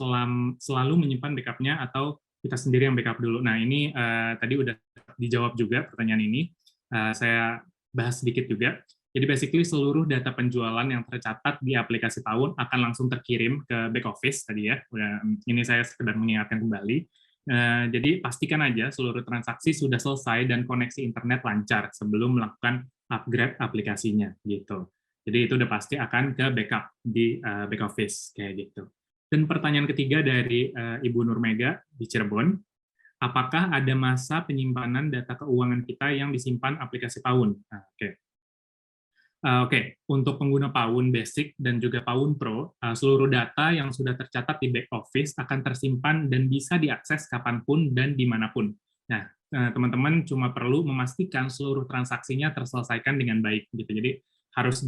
selalu menyimpan backup-nya atau kita sendiri yang backup dulu? Nah, ini tadi udah dijawab juga pertanyaan ini. Saya bahas sedikit juga. Jadi basically seluruh data penjualan yang tercatat di aplikasi Paun akan langsung terkirim ke back office tadi ya. Ini saya sekedar mengingatkan kembali. Jadi pastikan aja seluruh transaksi sudah selesai dan koneksi internet lancar sebelum melakukan upgrade aplikasinya gitu. Jadi itu udah pasti akan ke backup di back office kayak gitu. Dan pertanyaan ketiga dari Ibu Nurmega di Cirebon, apakah ada masa penyimpanan data keuangan kita yang disimpan aplikasi Paun? Nah, Oke, untuk pengguna Paun Basic dan juga Paun Pro, seluruh data yang sudah tercatat di back office akan tersimpan dan bisa diakses kapanpun dan dimanapun. Nah, teman-teman cuma perlu memastikan seluruh transaksinya terselesaikan dengan baik gitu. Jadi harus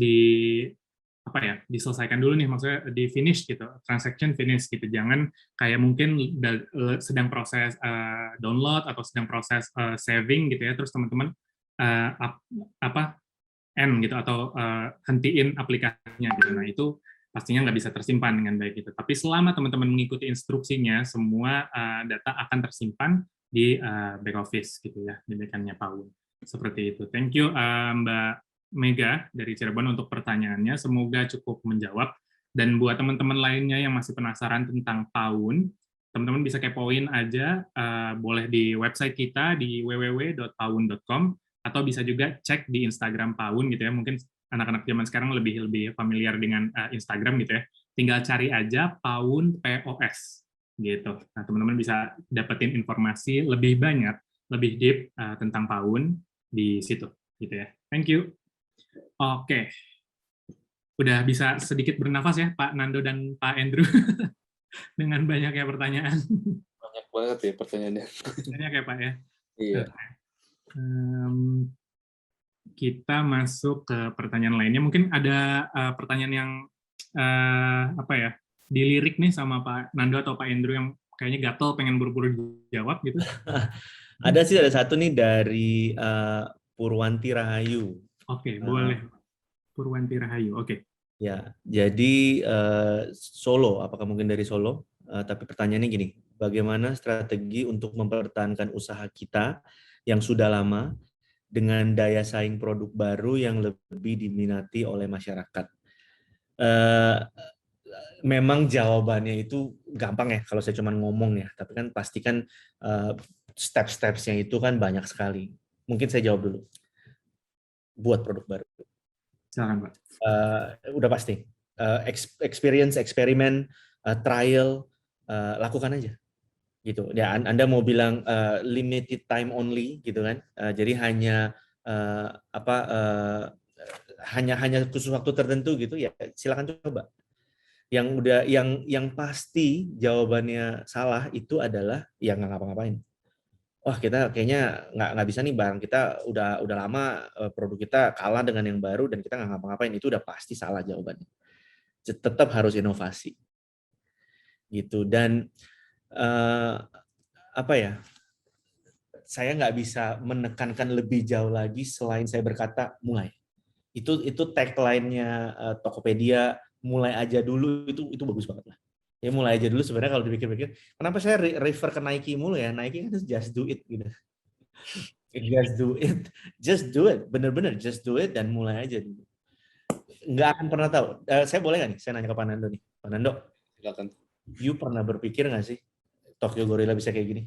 diselesaikan dulu nih, maksudnya di finish gitu, transaction finish gitu. Jangan kayak mungkin sedang proses download atau sedang proses saving gitu ya, terus teman-teman end gitu atau hentiin aplikasinya gitu. Nah, itu pastinya nggak bisa tersimpan dengan baik gitu. Tapi selama teman-teman mengikuti instruksinya, semua data akan tersimpan di back office gitu ya, di back-end-nya Paun. Seperti itu. Thank you Mbak Mega dari Cirebon untuk pertanyaannya. Semoga cukup menjawab. Dan buat teman-teman lainnya yang masih penasaran tentang Paun, teman-teman bisa kepoin aja, boleh di website kita di www.paun.com, atau bisa juga cek di Instagram Paun gitu ya. Mungkin anak-anak zaman sekarang lebih familiar dengan Instagram gitu ya. Tinggal cari aja Paun POS gitu. Nah, teman-teman bisa dapetin informasi lebih banyak, lebih deep tentang Paun di situ gitu ya. Thank you. Oke. Udah bisa sedikit bernafas ya Pak Nando dan Pak Andrew dengan banyaknya pertanyaan. Banyak banget ya pertanyaannya. Banyak ya Pak ya. Iya. Kita masuk ke pertanyaan lainnya. Mungkin ada pertanyaan yang dilirik nih sama Pak Nando atau Pak Andrew yang kayaknya gatel pengen buru-buru jawab gitu. Ada satu nih dari Purwanti Rahayu. Oke, boleh. Purwanti Rahayu. Oke. Ya, jadi Solo, apakah mungkin dari Solo? Tapi pertanyaannya gini, bagaimana strategi untuk mempertahankan usaha kita yang sudah lama dengan daya saing produk baru yang lebih diminati oleh masyarakat? Memang jawabannya itu gampang ya kalau saya cuma ngomong ya, tapi kan pastikan step-stepsnya itu kan banyak sekali. Mungkin saya jawab dulu. Buat produk baru. Silakan Pak. Udah pasti. Experience, eksperimen, trial, lakukan aja. Gitu. Ya, Anda mau bilang limited time only gitu kan. Jadi hanya hanya khusus waktu tertentu gitu ya, silakan coba. Yang pasti jawabannya salah itu adalah ya nggak ngapa-ngapain. Wah, kita kayaknya nggak bisa nih, barang kita udah lama, produk kita kalah dengan yang baru dan kita nggak ngapa-ngapain. Itu udah pasti salah jawabannya. Tetap harus inovasi gitu. Dan saya nggak bisa menekankan lebih jauh lagi selain saya berkata mulai. Itu tagline-nya Tokopedia, mulai aja dulu, itu bagus banget lah. Ya mulai aja dulu. Sebenarnya kalau dipikir-pikir, kenapa saya refer ke Nike mulu ya? Nike kan just do it gitu. Just do it, bener-bener just do it dan mulai aja dulu. Nggak akan pernah tahu. Saya boleh nggak nih? Saya nanya ke Pak Nando nih. Pak Nando, Silakan. you pernah berpikir nggak sih Tokyo Gorilla bisa kayak gini?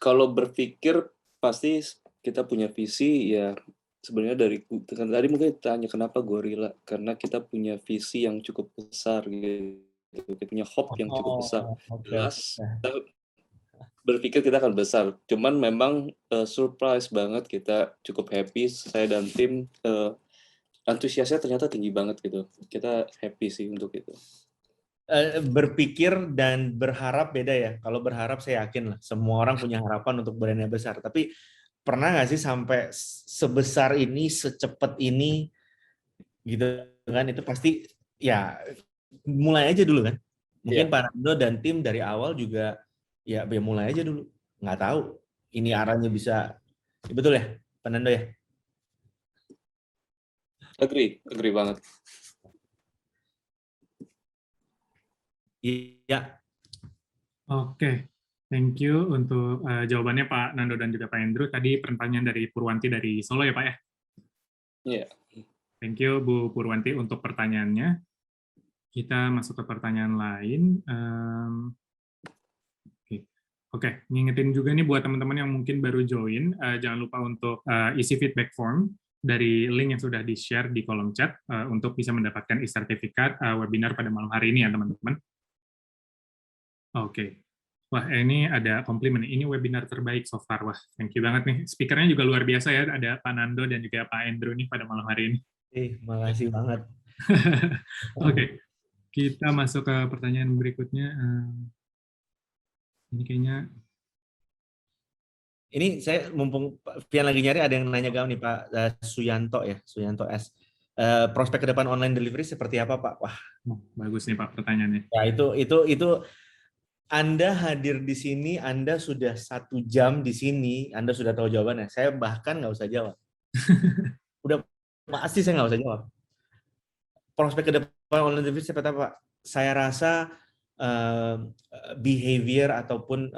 Kalau berpikir pasti kita punya visi ya, sebenarnya dari tadi mungkin tanya kenapa gorila, karena kita punya visi yang cukup besar gitu, kita punya hope yang cukup besar. Jelas kita berpikir kita akan besar, cuman memang surprise banget, kita cukup happy, saya dan tim antusiasnya ternyata tinggi banget gitu, kita happy sih untuk itu. Berpikir dan berharap beda ya. Kalau berharap saya yakin lah semua orang punya harapan untuk brandnya besar. Tapi pernah nggak sih sampai sebesar ini, secepat ini, gitu kan? Itu pasti ya mulai aja dulu kan. Mungkin Pak Nando dan tim dari awal juga ya mulai aja dulu. Nggak tahu ini arahnya bisa, betul ya Pak Nando ya? Agree banget. Iya. Oke, thank you untuk jawabannya Pak Nando dan juga Pak Andrew. Tadi pertanyaan dari Purwanti dari Solo ya Pak ya? Iya. Thank you Bu Purwanti untuk pertanyaannya. Kita masuk ke pertanyaan lain. Oke, ngingetin juga nih buat teman-teman yang mungkin baru join, jangan lupa untuk isi feedback form dari link yang sudah di-share di kolom chat untuk bisa mendapatkan e-sertifikat webinar pada malam hari ini ya teman-teman. Oke. Wah, ini ada komplimen. Ini webinar terbaik so far. Wah, thank you banget nih. Speakernya juga luar biasa ya. Ada Pak Nando dan juga Pak Andrew nih pada malam hari ini. Makasih banget. Oke. Kita masuk ke pertanyaan berikutnya. Ini kayaknya... Ini saya mumpung Pian lagi nyari, ada yang nanya gaun nih Pak Suyanto ya, Suyanto S. Prospek ke depan online delivery seperti apa Pak? Wah, bagus nih Pak pertanyaannya. Ya itu Anda hadir di sini, Anda sudah 1 jam di sini, Anda sudah tahu jawabannya. Saya bahkan nggak usah jawab. Udah pasti saya nggak usah jawab. Prospek ke depan online delivery seperti apa Pak? Saya rasa behavior ataupun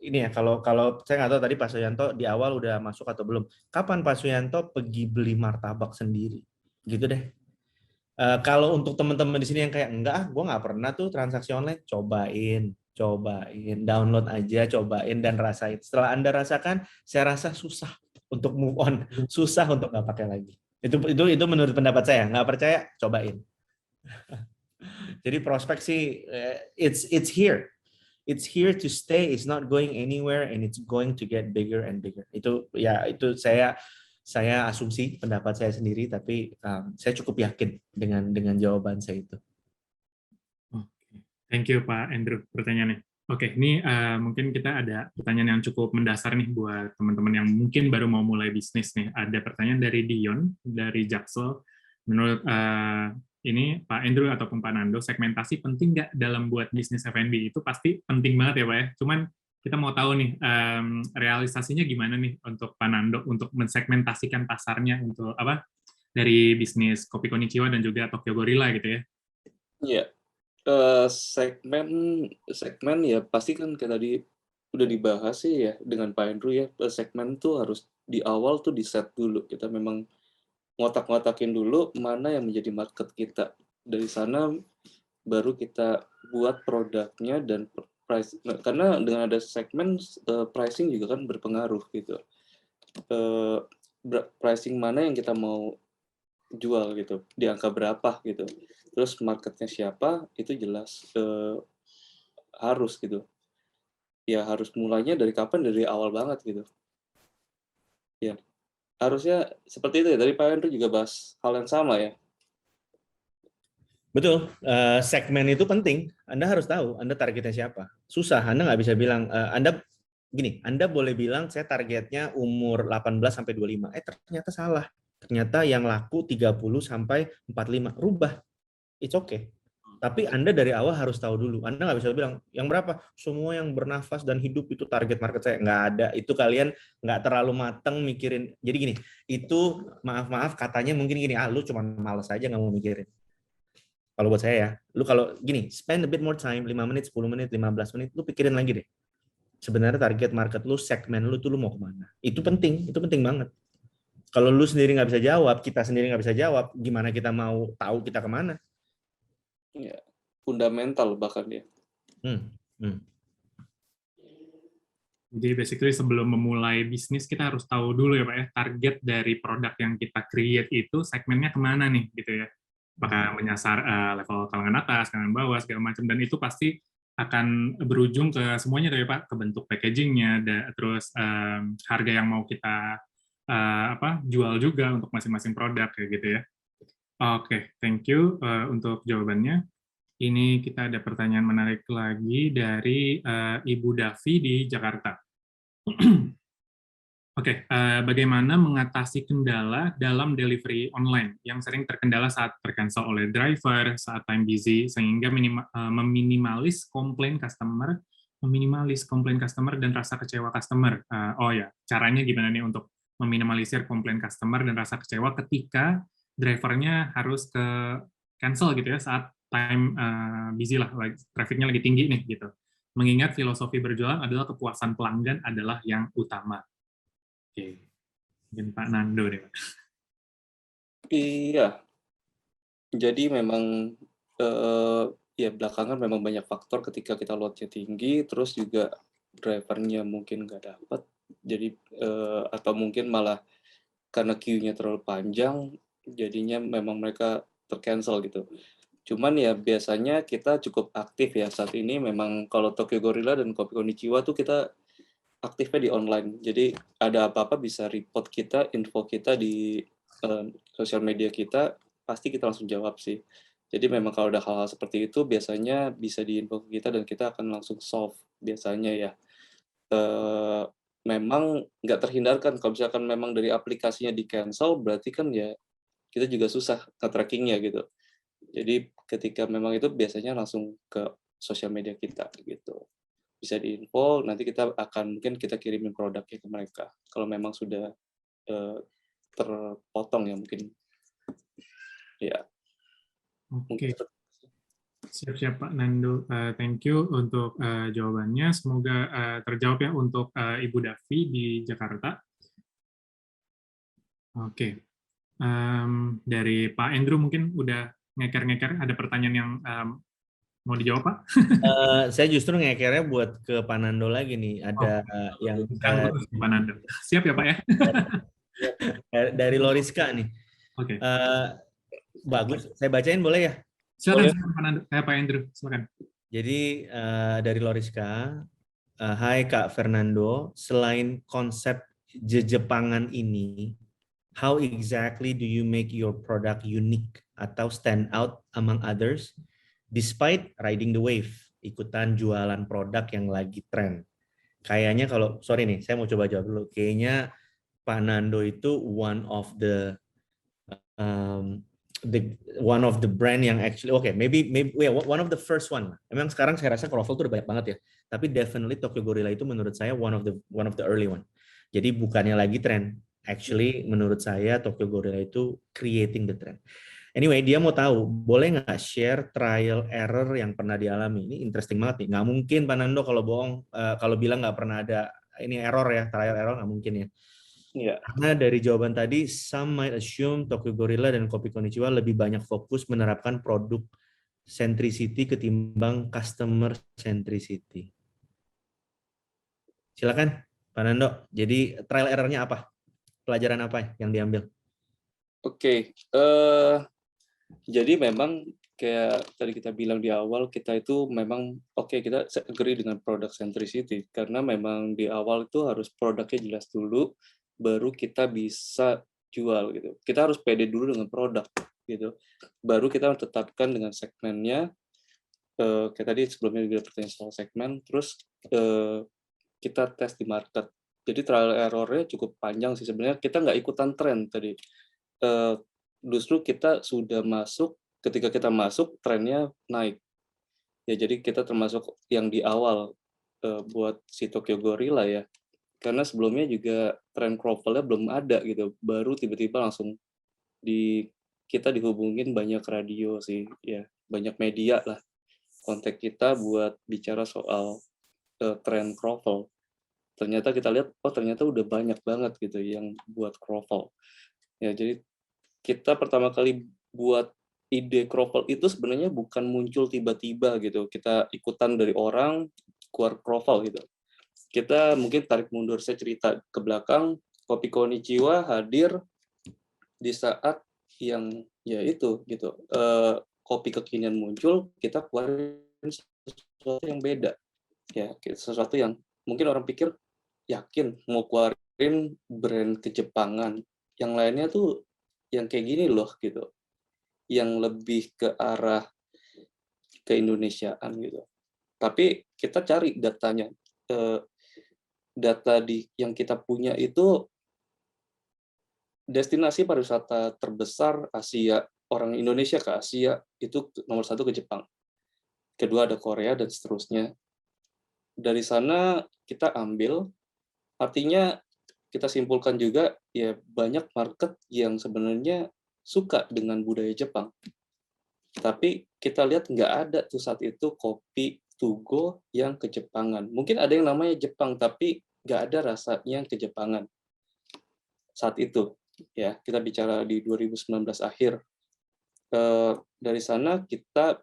ini ya, kalau saya nggak tahu tadi Pak Suyanto di awal udah masuk atau belum. Kapan Pak Suyanto pergi beli martabak sendiri? Gitu deh. Kalau untuk teman-teman di sini yang kayak enggak, gue nggak pernah tuh transaksi online, cobain, download aja, cobain dan rasain. Setelah Anda rasakan, saya rasa susah untuk move on, susah untuk nggak pakai lagi. Itu menurut pendapat saya. Nggak percaya, cobain. Jadi prospek sih, it's here. It's here to stay, it's not going anywhere, and it's going to get bigger and bigger. Itu saya asumsi pendapat saya sendiri, tapi saya cukup yakin dengan jawaban saya itu. Thank you Pak Andrew pertanyaannya. Oke, ini mungkin kita ada pertanyaan yang cukup mendasar nih buat teman-teman yang mungkin baru mau mulai bisnis nih. Ada pertanyaan dari Dion dari Jaksel. Menurut ini Pak Andrew ataupun Pak Nando, segmentasi penting nggak dalam buat bisnis F&B? Itu pasti penting banget ya Pak ya. Cuman kita mau tahu nih realisasinya gimana nih untuk Pak Nando untuk mensegmentasikan pasarnya untuk apa dari bisnis Kopi Konnichiwa dan juga Tokyo Gorilla gitu ya. Iya. Segmen ya pasti kan kayak tadi udah dibahas sih ya dengan Pak Andrew ya. Segmen tuh harus di awal tuh di set dulu. Kita memang ngotak-ngotakin dulu mana yang menjadi market kita. Dari sana baru kita buat produknya dan price, karena dengan ada segmen pricing juga kan berpengaruh gitu. Pricing mana yang kita mau jual gitu, di angka berapa gitu. Terus marketnya siapa itu jelas harus gitu. Ya harus mulainya dari kapan, dari awal banget gitu. Ya harusnya seperti itu ya. Tadi Pak Andrew juga bahas hal yang sama ya. Betul, segmen itu penting. Anda harus tahu Anda targetnya siapa. Susah, Anda nggak bisa bilang, Anda boleh bilang saya targetnya umur 18 sampai 25. Ternyata salah. Ternyata yang laku 30 sampai 45. Rubah. It's okay. Tapi Anda dari awal harus tahu dulu. Anda nggak bisa bilang, yang berapa? Semua yang bernafas dan hidup itu target market saya. Nggak ada. Itu kalian nggak terlalu mateng mikirin. Jadi gini, itu maaf katanya mungkin gini, lu cuma males aja nggak mau mikirin. Kalau buat saya ya, lu kalau gini, spend a bit more time, 5 menit, 10 menit, 15 menit, lu pikirin lagi deh. Sebenarnya target market lu, segmen lu tuh lu mau kemana. Itu penting banget. Kalau lu sendiri nggak bisa jawab, kita sendiri nggak bisa jawab, gimana kita mau tahu kita kemana? Ya, fundamental bahkan ya. Hmm. Hmm. Jadi basically sebelum memulai bisnis kita harus tahu dulu ya Pak ya, target dari produk yang kita create itu segmennya kemana nih gitu ya. Apakah menyasar level kalangan atas, kalangan bawah, segala macam, dan itu pasti akan berujung ke semuanya tuh ya Pak, ke bentuk packagingnya, terus harga yang mau kita jual juga untuk masing-masing produk kayak gitu ya. Oke, thank you untuk jawabannya. Ini kita ada pertanyaan menarik lagi dari Ibu Davi di Jakarta. Oke, bagaimana mengatasi kendala dalam delivery online yang sering terkendala saat tercancel oleh driver, saat time busy, sehingga meminimalis komplain customer dan rasa kecewa customer. Oh ya, caranya gimana nih untuk meminimalisir komplain customer dan rasa kecewa ketika drivernya harus ke cancel gitu ya saat time busy lah, trafficnya lagi tinggi nih gitu. Mengingat filosofi berjualan adalah kepuasan pelanggan adalah yang utama. Oke, mungkin Pak Nando deh, Pak. Iya, jadi memang ya belakangan memang banyak faktor ketika kita load-nya tinggi, terus juga drivernya mungkin nggak dapat, jadi atau mungkin malah karena queue-nya terlalu panjang, jadinya memang mereka tercancel gitu. Cuman ya biasanya kita cukup aktif ya saat ini. Memang kalau Tokyo Gorilla dan Kopi Konnichiwa tuh kita aktifnya di online. Jadi ada apa-apa bisa report kita, info kita di sosial media kita, pasti kita langsung jawab sih. Jadi memang kalau ada hal-hal seperti itu biasanya bisa diinfo ke kita dan kita akan langsung solve biasanya ya. Memang nggak terhindarkan kalau misalkan memang dari aplikasinya di cancel, berarti kan ya kita juga susah nge-trackingnya gitu. Jadi ketika memang itu biasanya langsung ke sosial media kita gitu. Bisa diinfo, nanti mungkin kita kirimin produknya ke mereka. Kalau memang sudah terpotong ya mungkin. Ya. Oke, siap-siap Pak Nando. Thank you untuk jawabannya. Semoga terjawab ya untuk Ibu Davi di Jakarta. Oke, dari Pak Andrew mungkin udah ngeker-ngeker. Ada pertanyaan yang mau dijawab Pak? Saya justru ngekernya buat ke Panando lagi nih. Ada yang Terus Pak Nando. Siap ya Pak ya? dari Loriska nih. Oke. Bagus, saya bacain boleh ya? Silakan Pak Nando. Pak Andrew, silakan. Jadi dari Loriska, hai Kak Fernando, selain konsep Jepangan ini, how exactly do you make your product unique atau stand out among others despite riding the wave, ikutan jualan produk yang lagi tren? Kayaknya sorry nih, saya mau coba jawab dulu. Kayaknya Pak Nando itu one of the brand yang actually maybe one of the first one. Memang sekarang saya rasa Kroffel tuh udah banyak banget ya. Tapi definitely Tokyo Gorilla itu menurut saya one of the early one. Jadi bukannya lagi tren. Actually menurut saya Tokyo Gorilla itu creating the trend. Anyway, dia mau tahu, boleh nggak share trial error yang pernah dialami? Ini interesting banget nih. Nggak mungkin Pak Nando kalau bohong, kalau bilang nggak pernah ada ini error ya, trial error nggak mungkin ya. Iya. Karena dari jawaban tadi, some might assume Tokyo Gorilla dan Kopi Konnichiwa lebih banyak fokus menerapkan produk centricity ketimbang customer centricity. Silakan, Pak Nando. Jadi trial error-nya apa? Pelajaran apa yang diambil? Oke. Jadi memang kayak tadi kita bilang di awal, kita itu memang kita agree dengan product centricity karena memang di awal itu harus produknya jelas dulu, baru kita bisa jual gitu. Kita harus pede dulu dengan produk gitu. Baru kita tetapkan dengan segmennya. Kayak tadi sebelumnya juga pertanyaan soal segmen, terus kita tes di market. Jadi trial error-nya cukup panjang sih sebenarnya. Kita nggak ikutan tren tadi. Justru kita sudah masuk, ketika kita masuk trennya naik. Ya jadi kita termasuk yang di awal buat si Tokyo Gorilla ya. Karena sebelumnya juga tren Kroffel-nya belum ada gitu. Baru tiba-tiba langsung kita dihubungin banyak radio sih ya, banyak media lah kontak kita buat bicara soal tren Kroffel. Ternyata kita lihat, ternyata udah banyak banget gitu yang buat Kroffel. Ya, jadi kita pertama kali buat ide kroffel itu sebenarnya bukan muncul tiba-tiba gitu. Kita ikutan dari orang keluar kroffel gitu. Kita mungkin tarik mundur, saya cerita ke belakang, Kopi Konnichiwa hadir di saat yang ya itu gitu, kopi kekinian muncul, kita keluarin sesuatu yang beda ya, sesuatu yang mungkin orang pikir yakin mau keluarin brand Kejepangan, yang lainnya tuh yang kayak gini loh gitu, yang lebih ke arah keindonesiaan gitu. Tapi kita cari datanya, data yang kita punya itu destinasi pariwisata terbesar Asia, orang Indonesia ke Asia itu nomor 1 ke Jepang, kedua ada Korea dan seterusnya. Dari sana kita ambil, artinya kita simpulkan juga ya banyak market yang sebenarnya suka dengan budaya Jepang. Tapi kita lihat nggak ada tuh saat itu kopi to go yang Kejepangan. Mungkin ada yang namanya Jepang, tapi nggak ada rasanya Kejepangan saat itu. Ya, kita bicara di 2019 akhir. Dari sana kita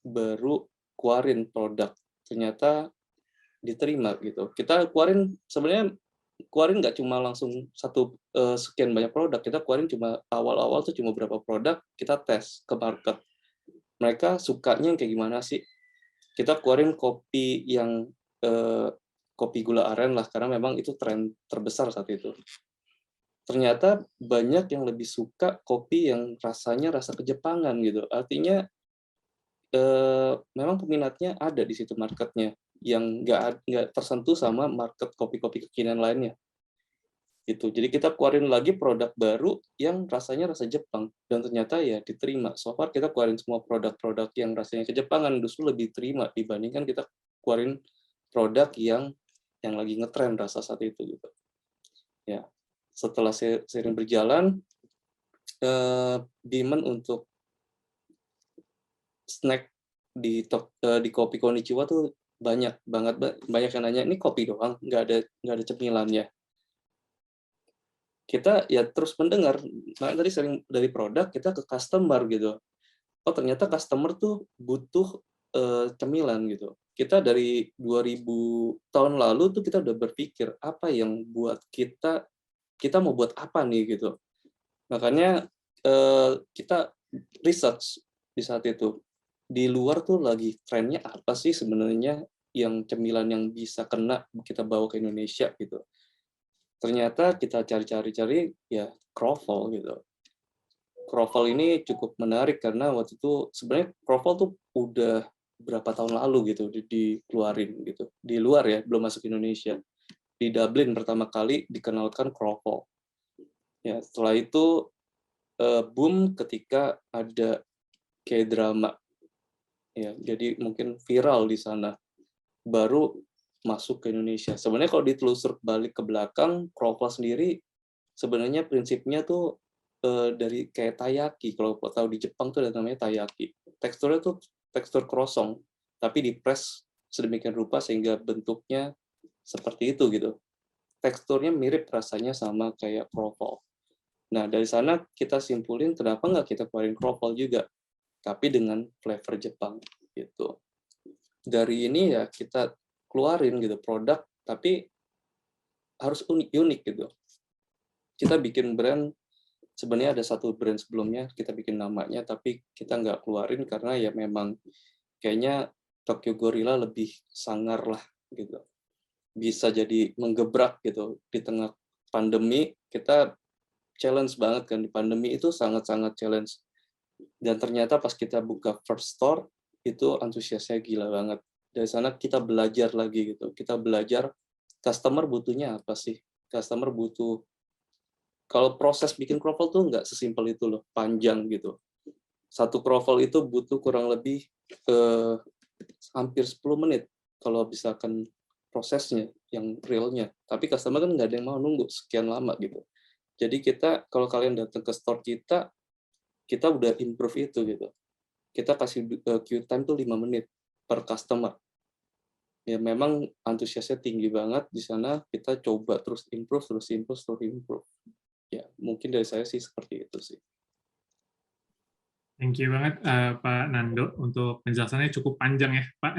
baru keluarin produk. Ternyata diterima gitu. Kita sebenarnya keluarin nggak cuma langsung sekian banyak produk. Kita keluarin cuma awal-awal tuh cuma berapa produk, kita tes ke market. Mereka sukanya yang kayak gimana sih? Kita keluarin kopi yang kopi gula aren lah, karena memang itu tren terbesar saat itu. Ternyata banyak yang lebih suka kopi yang rasanya rasa Kejepangan gitu. Artinya memang peminatnya ada di situ marketnya, yang nggak tersentuh sama market kopi-kopi kekinian lainnya. Gitu. Jadi kita keluarin lagi produk baru yang rasanya rasa Jepang, dan ternyata ya diterima. So far kita keluarin semua produk-produk yang rasanya Kejepangan justru lebih terima dibandingkan kita keluarin produk yang lagi ngetren rasa saat itu gitu. Ya. Setelah sering berjalan, demand untuk snack di Kopi Konnichiwa tuh banyak banget, banyak yang nanya, ini kopi doang, nggak ada cemilannya. Kita ya terus mendengar, makanya tadi sering dari produk kita ke customer gitu. Oh ternyata customer tuh butuh cemilan gitu. Kita dari 2000 tahun lalu tuh kita udah berpikir apa yang buat kita mau buat apa nih gitu. Makanya kita research di saat itu. Di luar tuh lagi trennya apa sih sebenarnya yang cemilan yang bisa kena kita bawa ke Indonesia gitu. Ternyata kita cari-cari ya kroffel gitu. Kroffel ini cukup menarik karena waktu itu sebenarnya kroffel tuh udah berapa tahun lalu gitu dikeluarin gitu. Di luar ya, belum masuk Indonesia. Di Dublin pertama kali dikenalkan kroffel. Ya, setelah itu boom ketika ada K-drama. Ya, jadi mungkin viral di sana. Baru masuk ke Indonesia. Sebenarnya kalau ditelusur balik ke belakang, kroffel sendiri sebenarnya prinsipnya tuh dari kayak taiyaki. Kalau tahu di Jepang tuh ada namanya taiyaki. Teksturnya tuh tekstur krosong, tapi dipres sedemikian rupa sehingga bentuknya seperti itu gitu. Teksturnya mirip rasanya sama kayak kroffel. Nah, dari sana kita simpulin kenapa nggak kita keluarin kroffel juga, tapi dengan flavor Jepang gitu. Dari ini ya kita keluarin gitu produk, tapi harus unik gitu. Kita bikin brand, sebenarnya ada satu brand sebelumnya kita bikin namanya, tapi kita nggak keluarin karena ya memang kayaknya Tokyo Gorilla lebih sangar lah gitu. Bisa jadi menggebrak gitu di tengah pandemi. Kita challenge banget kan, di pandemi itu sangat-sangat challenge. Dan ternyata pas kita buka first store, itu antusiasnya gila banget. Dari sana kita belajar lagi gitu. Kita belajar customer butuhnya apa sih? Customer butuh, kalau proses bikin kroffel tuh nggak sesimpel itu loh, panjang gitu. Satu kroffel itu butuh kurang lebih hampir 10 menit kalau misalkan prosesnya yang realnya. Tapi customer kan nggak ada yang mau nunggu sekian lama gitu. Jadi kita, kalau kalian datang ke store kita udah improve itu gitu. Kita kasih queue time tuh 5 menit per customer. Ya memang antusiasnya tinggi banget di sana, kita coba terus improve. Ya, mungkin dari saya sih seperti itu sih. Thank you banget Pak Nando untuk penjelasannya cukup panjang ya Pak.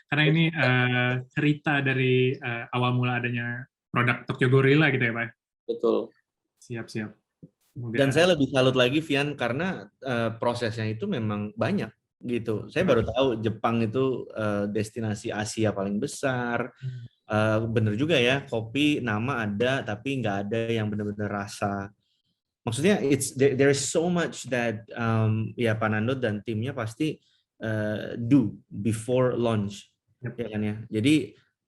Karena ini cerita dari awal mula adanya produk Tokyo Gorilla gitu ya Pak. Betul. Siap-siap. Dan saya lebih salut lagi Vian karena prosesnya itu memang banyak gitu. Saya baru tahu Jepang itu destinasi Asia paling besar. Bener juga ya, kopi nama ada tapi nggak ada yang benar-benar rasa. Maksudnya there is so much that ya Pak Nando dan timnya pasti do before launch. Yep. Ya kan ya. Jadi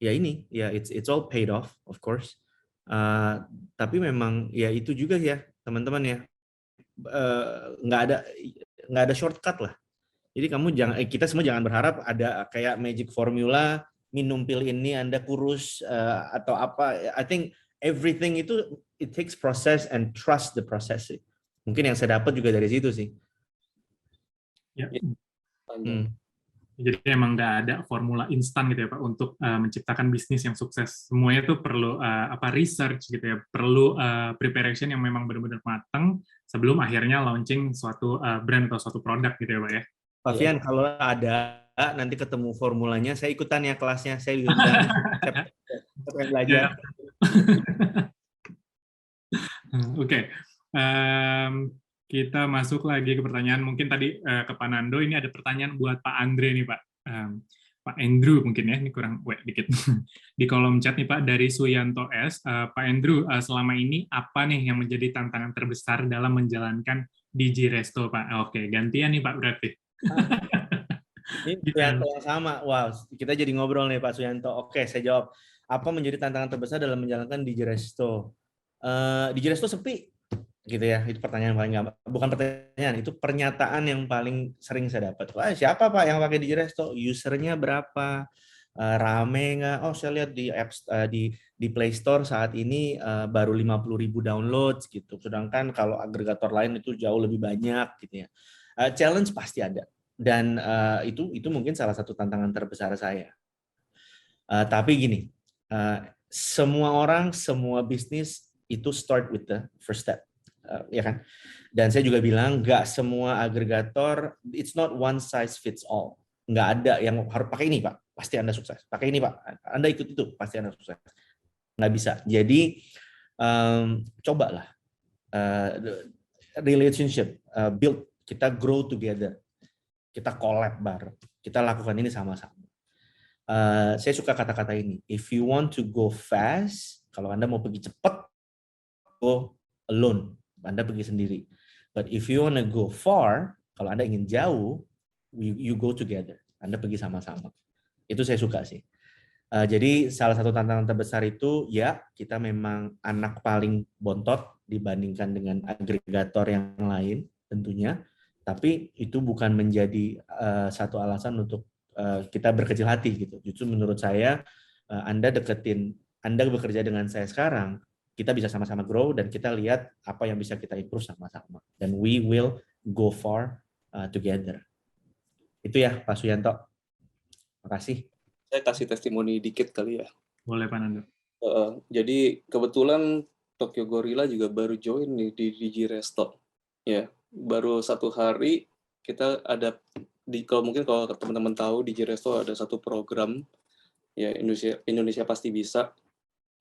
ya ini ya it's all paid off of course. Tapi memang ya itu juga ya teman-teman ya, nggak ada shortcut lah. Jadi kita semua jangan berharap ada kayak magic formula, minum pil ini Anda kurus atau apa. I think everything itu it takes process and trust the process sih. Mungkin yang saya dapat juga dari situ sih. Ya. Jadi emang nggak ada formula instan gitu ya Pak untuk menciptakan bisnis yang sukses. Semuanya tuh perlu research gitu ya, perlu preparation yang memang benar-benar matang sebelum akhirnya launching suatu brand atau suatu produk gitu ya Pak ya. Pak Vian, kalau ada nanti ketemu formulanya, saya ikutan ya kelasnya, saya juga belajar. Oke. Kita masuk lagi ke pertanyaan, mungkin tadi ke Pak Nando, ini ada pertanyaan buat Pak Andre nih Pak. Pak Andrew mungkin ya, ini kurang dikit. Di kolom chat nih Pak, dari Suyanto S. Pak Andrew, selama ini apa nih yang menjadi tantangan terbesar dalam menjalankan Digiresto Pak? Oke, gantian nih Pak berarti. Ini Suyanto yang sama. Wow, kita jadi ngobrol nih Pak Suyanto. Oke, saya jawab. Apa menjadi tantangan terbesar dalam menjalankan Digiresto? Digiresto sepi. Gitu ya, itu pertanyaan paling bukan pertanyaan, itu pernyataan yang paling sering saya dapat. Wah, siapa Pak yang pakai Digiresto? Usernya berapa? Rame nggak? Oh, saya lihat di apps di Play Store saat ini baru 50.000 downloads gitu. Sedangkan kalau agregator lain itu jauh lebih banyak gitu ya. Challenge pasti ada. Dan itu mungkin salah satu tantangan terbesar saya. Tapi gini, semua orang, semua bisnis itu start with the first step. Ya kan? Dan saya juga bilang nggak semua agregator, it's not one size fits all. Nggak ada yang harus pakai ini Pak, pasti Anda sukses. Pakai ini Pak, Anda ikut itu, pasti Anda sukses. Nggak bisa. Jadi cobalah relationship, build, kita grow together, kita collab bareng, kita lakukan ini sama-sama. Saya suka kata-kata ini. If you want to go fast, kalau Anda mau pergi cepat, go alone. Anda pergi sendiri. But if you wanna go far, kalau Anda ingin jauh, you go together. Anda pergi sama-sama. Itu saya suka sih. Jadi salah satu tantangan terbesar itu ya kita memang anak paling bontot dibandingkan dengan agregator yang lain tentunya. Tapi itu bukan menjadi satu alasan untuk kita berkecil hati gitu. Justru menurut saya Anda bekerja dengan saya sekarang, kita bisa sama-sama grow dan kita lihat apa yang bisa kita improve sama-sama. Dan we will go far together. Itu ya Pak Suyanto. Makasih. Saya kasih testimoni dikit kali ya. Boleh Pak Nando. Jadi kebetulan Tokyo Gorilla juga baru join nih di Digiresto. Ya, baru 1 hari kita ada kalau teman-teman tahu Digiresto ada satu program ya Indonesia Pasti Bisa.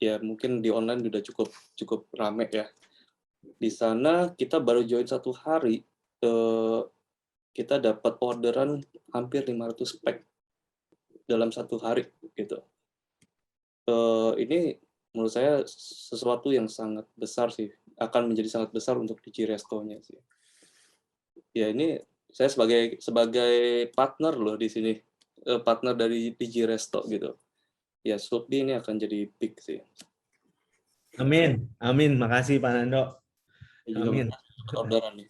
Ya mungkin di online udah cukup rame ya. Di sana kita baru join 1 hari, kita dapat orderan hampir 500 pack dalam 1 hari gitu. Ini menurut saya sesuatu yang sangat besar sih, akan menjadi sangat besar untuk Digiresto-nya sih. Ya ini saya sebagai partner loh di sini, partner dari Digiresto gitu. Ya, Subdi ini akan jadi big sih. Amin, amin. Makasih Pak Nando. Amin. Orderan nih.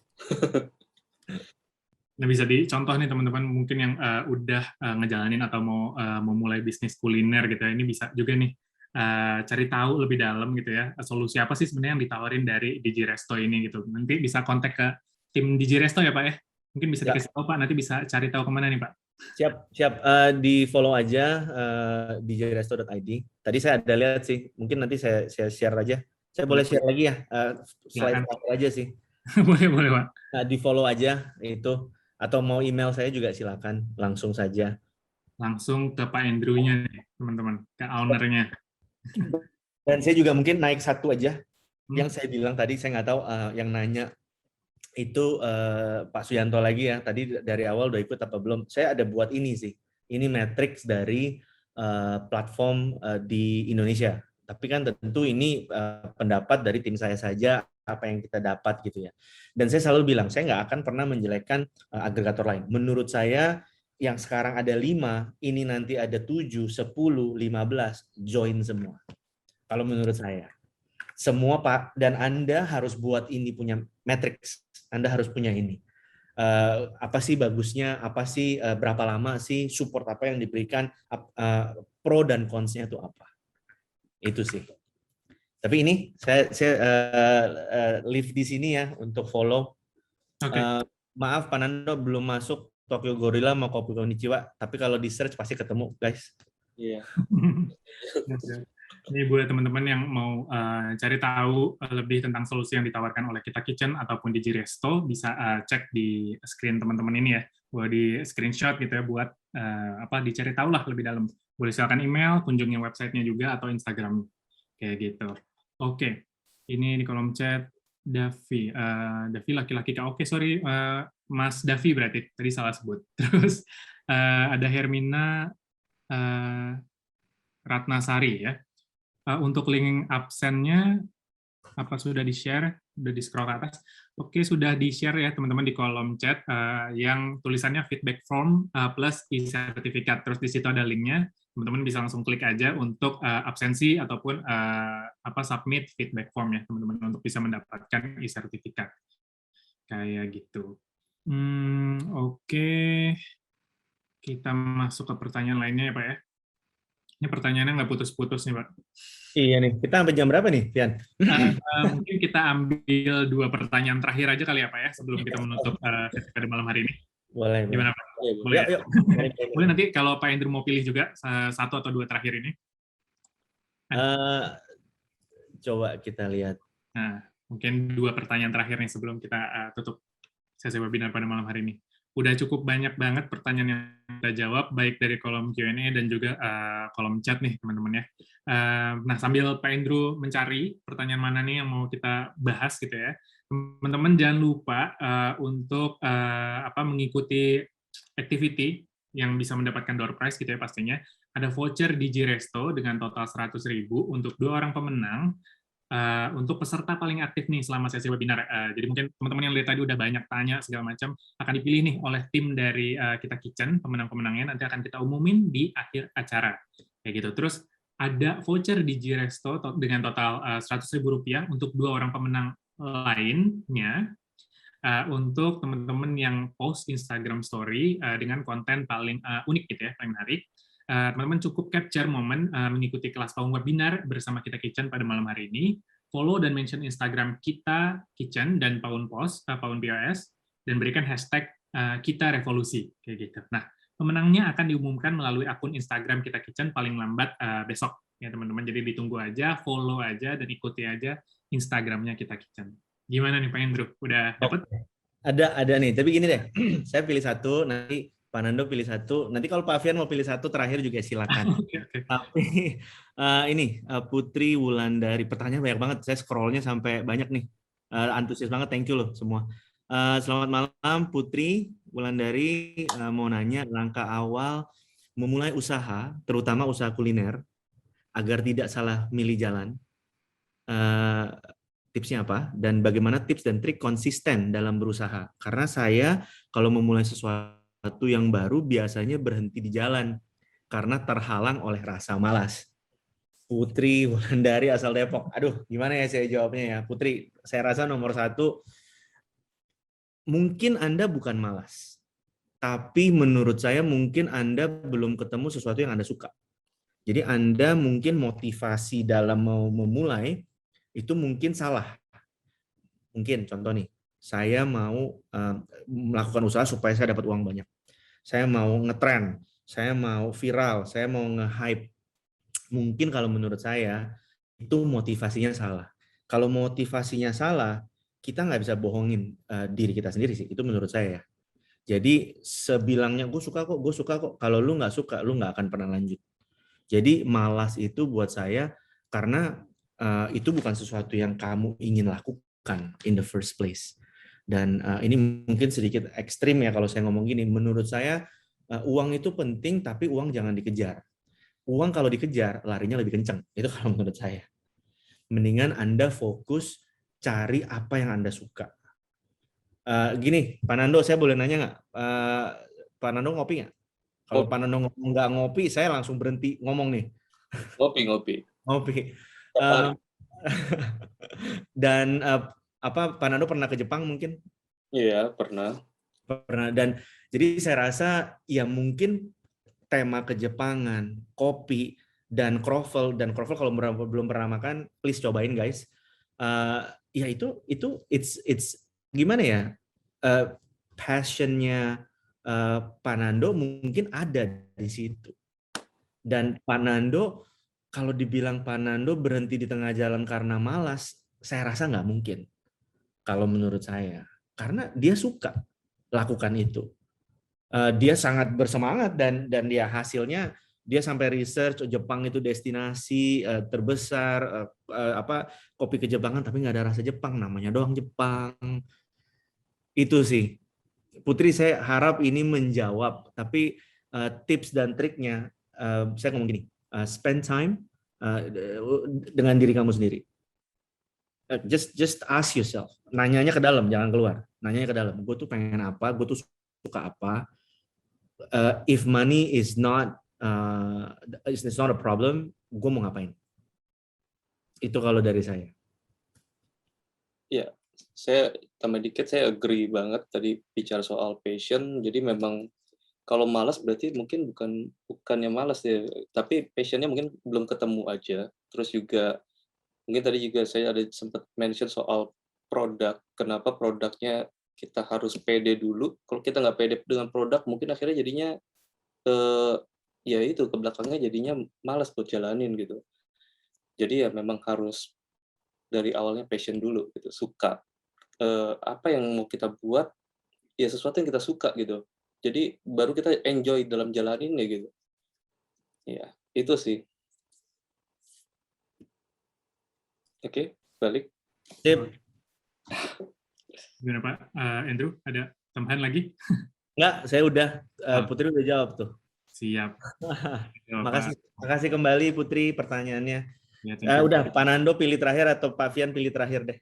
Nah, bisa dicontoh nih teman-teman mungkin yang udah ngejalanin atau mau memulai bisnis kuliner gitu ya. Ini bisa juga nih cari tahu lebih dalam gitu ya. Solusi apa sih sebenarnya yang ditawarin dari Digiresto ini gitu. Nanti bisa kontak ke tim Digiresto ya Pak ya. Mungkin bisa dikasih tahu Pak, nanti bisa cari tahu kemana nih Pak. Siap. Di follow aja digiresto.id. Tadi saya ada lihat sih. Mungkin nanti saya share aja. Saya boleh share lagi ya. Slide aja sih. Boleh, boleh, Pak. Nah, di follow aja itu, atau mau email saya juga silakan langsung saja. Langsung ke Pak Andrew-nya nih, teman-teman, ke owner-nya. Dan saya juga mungkin naik satu aja Hmm. yang saya bilang tadi, saya nggak tahu yang nanya itu Pak Suyanto lagi ya, tadi dari awal udah ikut apa belum. Saya ada buat ini sih, ini matrix dari platform di Indonesia. Tapi kan tentu ini pendapat dari tim saya saja, apa yang kita dapat gitu ya. Dan saya selalu bilang, saya nggak akan pernah menjelekkan agregator lain. Menurut saya, yang sekarang ada 5, ini nanti ada 7, 10, 15, join semua. Kalau menurut saya. Semua Pak, dan Anda harus buat ini punya matrix. Anda harus punya ini. Apa sih bagusnya, apa sih berapa lama sih, support apa yang diberikan, pro dan cons-nya itu apa. Itu sih. Tapi ini saya leave di sini ya untuk follow. Oke. Maaf Pak Nando belum masuk Tokyo Gorilla mau Kopi Konnichiwa, tapi kalau di search pasti ketemu guys. Iya. Ini buat teman-teman yang mau cari tahu lebih tentang solusi yang ditawarkan oleh Kita Kitchen ataupun di Resto, bisa cek di screen teman-teman ini ya, buat di screenshot gitu ya, buat dicari tahu lah lebih dalam. Boleh silakan email, kunjungi websitenya juga atau Instagram kayak gitu. Oke, ini di kolom chat Davi, Davi laki-laki kak. Oke, sorry, Mas Davi berarti tadi salah sebut. Terus ada Hermina Ratnasari ya. Untuk link absennya apa sudah di-share? Sudah di-scroll ke atas? Oke, sudah di-share ya teman-teman di kolom chat yang tulisannya feedback form plus e-sertifikat. Terus di situ ada linknya. Teman-teman bisa langsung klik aja untuk absensi ataupun submit feedback form ya teman-teman untuk bisa mendapatkan e-sertifikat. Kayak gitu. Oke. Kita masuk ke pertanyaan lainnya ya Pak ya. Ini pertanyaannya nggak putus-putus nih Pak. Iya nih, kita sampai jam berapa nih, Pian? Mungkin kita ambil 2 pertanyaan terakhir aja kali ya Pak ya, sebelum kita menutup sesi pada malam hari ini. Boleh. Gimana Pak? Boleh ya? Boleh nanti kalau Pak Andrew mau pilih juga 1 atau 2 terakhir ini. Coba kita lihat. Nah, mungkin 2 pertanyaan terakhir nih sebelum kita tutup sesi webinar pada malam hari ini. Udah cukup banyak banget pertanyaan yang kita jawab, baik dari kolom Q&A dan juga kolom chat nih, teman-teman ya. Nah, sambil Pak Andrew mencari pertanyaan mana nih yang mau kita bahas gitu ya, teman-teman jangan lupa untuk mengikuti activity yang bisa mendapatkan door prize gitu ya pastinya. Ada voucher di Resto dengan total 100.000 untuk 2 orang pemenang. Untuk peserta paling aktif nih selama sesi webinar. Jadi mungkin teman-teman yang lihat tadi udah banyak tanya segala macam, akan dipilih nih oleh tim dari Kita Kitchen, pemenang-pemenangnya nanti akan kita umumin di akhir acara. Kayak gitu. Terus ada voucher di Resto dengan total Rp100.000 untuk 2 orang pemenang lainnya, untuk teman-teman yang post Instagram Story dengan konten paling unik gitu ya, paling menarik. Teman-teman cukup capture momen mengikuti kelas PAUN webinar bersama Kita Kitchen pada malam hari ini, follow dan mention Instagram Kita Kitchen dan PAUN POS, PAUN POS, dan berikan hashtag Kita Revolusi, kayak gitu. Nah, pemenangnya akan diumumkan melalui akun Instagram Kita Kitchen paling lambat besok, ya teman-teman. Jadi ditunggu aja, follow aja, dan ikuti aja Instagramnya Kita Kitchen. Gimana nih Pak Andrew? Udah dapat? Ada nih, tapi gini deh, saya pilih satu, nanti Pak Nando pilih satu, nanti kalau Pak Fian mau pilih satu terakhir juga silakan. Okay. Tapi ini Putri Wulandari, pertanyaan banyak banget, saya scrollnya sampai banyak nih, antusias banget, thank you loh semua. Selamat malam Putri Wulandari, mau nanya langkah awal memulai usaha, terutama usaha kuliner, agar tidak salah milih jalan. Tipsnya apa? Dan bagaimana tips dan trik konsisten dalam berusaha? Karena saya kalau memulai sesuatu yang baru biasanya berhenti di jalan karena terhalang oleh rasa malas. Putri Wulandari asal Depok. Aduh, gimana ya saya jawabnya ya? Putri, saya rasa nomor 1, mungkin Anda bukan malas. Tapi menurut saya mungkin Anda belum ketemu sesuatu yang Anda suka. Jadi Anda mungkin motivasi dalam mau memulai itu mungkin salah. Mungkin contoh nih, saya mau melakukan usaha supaya saya dapat uang banyak. Saya mau ngetrend, saya mau viral, saya mau nge-hype. Mungkin kalau menurut saya itu motivasinya salah. Kalau motivasinya salah, kita nggak bisa bohongin diri kita sendiri sih, itu menurut saya ya. Jadi sebilangnya gue suka kok, kalau lu nggak suka, lu nggak akan pernah lanjut. Jadi malas itu buat saya karena itu bukan sesuatu yang kamu ingin lakukan in the first place. Dan ini mungkin sedikit ekstrim ya kalau saya ngomong gini. Menurut saya uang itu penting, tapi uang jangan dikejar. Uang kalau dikejar larinya lebih kencang. Itu kalau menurut saya. Mendingan Anda fokus cari apa yang Anda suka. Gini, Pak Nando, saya boleh nanya nggak? Pak Nando ngopi nggak? Kalau Pak Nando nggak ngopi, saya langsung berhenti ngomong nih. Ngopi. Ngopi. Dan Pak Nando pernah ke Jepang mungkin? Iya, pernah. Dan jadi saya rasa ya mungkin tema kejepangan, kopi, dan kroffel kalau belum pernah makan, please cobain guys. Ya itu it's gimana ya, passionnya Pak Nando mungkin ada di situ. Dan Pak Nando, kalau dibilang Pak Nando berhenti di tengah jalan karena malas, saya rasa nggak mungkin. Kalau menurut saya, karena dia suka lakukan itu. Dia sangat bersemangat dan dia hasilnya dia sampai research Jepang itu destinasi terbesar kopi kejepangan, tapi nggak ada rasa Jepang, namanya doang Jepang. Itu sih, Putri, saya harap ini menjawab. Tapi tips dan triknya saya ngomong gini, spend time dengan diri kamu sendiri. Just ask yourself, nanyanya ke dalam, jangan keluar. Nanyanya ke dalam, gue tuh pengen apa, gue tuh suka apa. If money is not a problem, gue mau ngapain? Itu kalau dari saya. Ya, saya tambah dikit, saya agree banget tadi bicara soal passion. Jadi memang kalau malas berarti mungkin bukannya malas ya, tapi passionnya mungkin belum ketemu aja. Terus juga mungkin tadi juga saya ada sempat mention soal produk. Kenapa produknya kita harus pede dulu? Kalau kita nggak pede dengan produk, mungkin akhirnya jadinya ya itu ke belakangnya jadinya malas buat jalanin gitu. Jadi ya memang harus dari awalnya passion dulu gitu, suka. Apa yang mau kita buat ya sesuatu yang kita suka gitu. Jadi baru kita enjoy dalam jalanin ya gitu. Ya, itu sih. Oke, balik. Sip. Gimana Pak Andrew, ada tambahan lagi? Enggak, saya udah. Putri udah jawab tuh. Siap. Makasih kembali Putri pertanyaannya. Ya, udah, Pak Nando pilih terakhir atau Pak Fian pilih terakhir deh?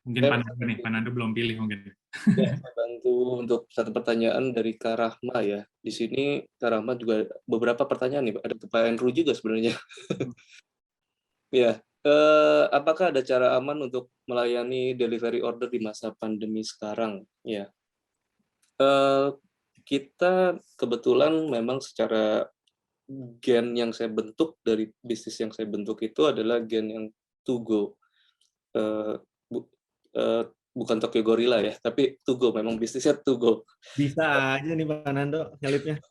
Mungkin Pak Nando nih, Pak Nando belum pilih mungkin. Ya, saya bantu untuk satu pertanyaan dari Kak Rahma ya. Di sini Kak Rahma juga beberapa pertanyaan nih, ada Pak Andrew juga sebenarnya. Ya, apakah ada cara aman untuk melayani delivery order di masa pandemi sekarang? Ya, kita kebetulan memang secara gen yang saya bentuk dari bisnis yang saya bentuk itu adalah gen yang to go. Bukan Tokyo Gorilla ya, tapi to go, memang bisnisnya to go. Bisa aja nih Pak Nando nyelipnya.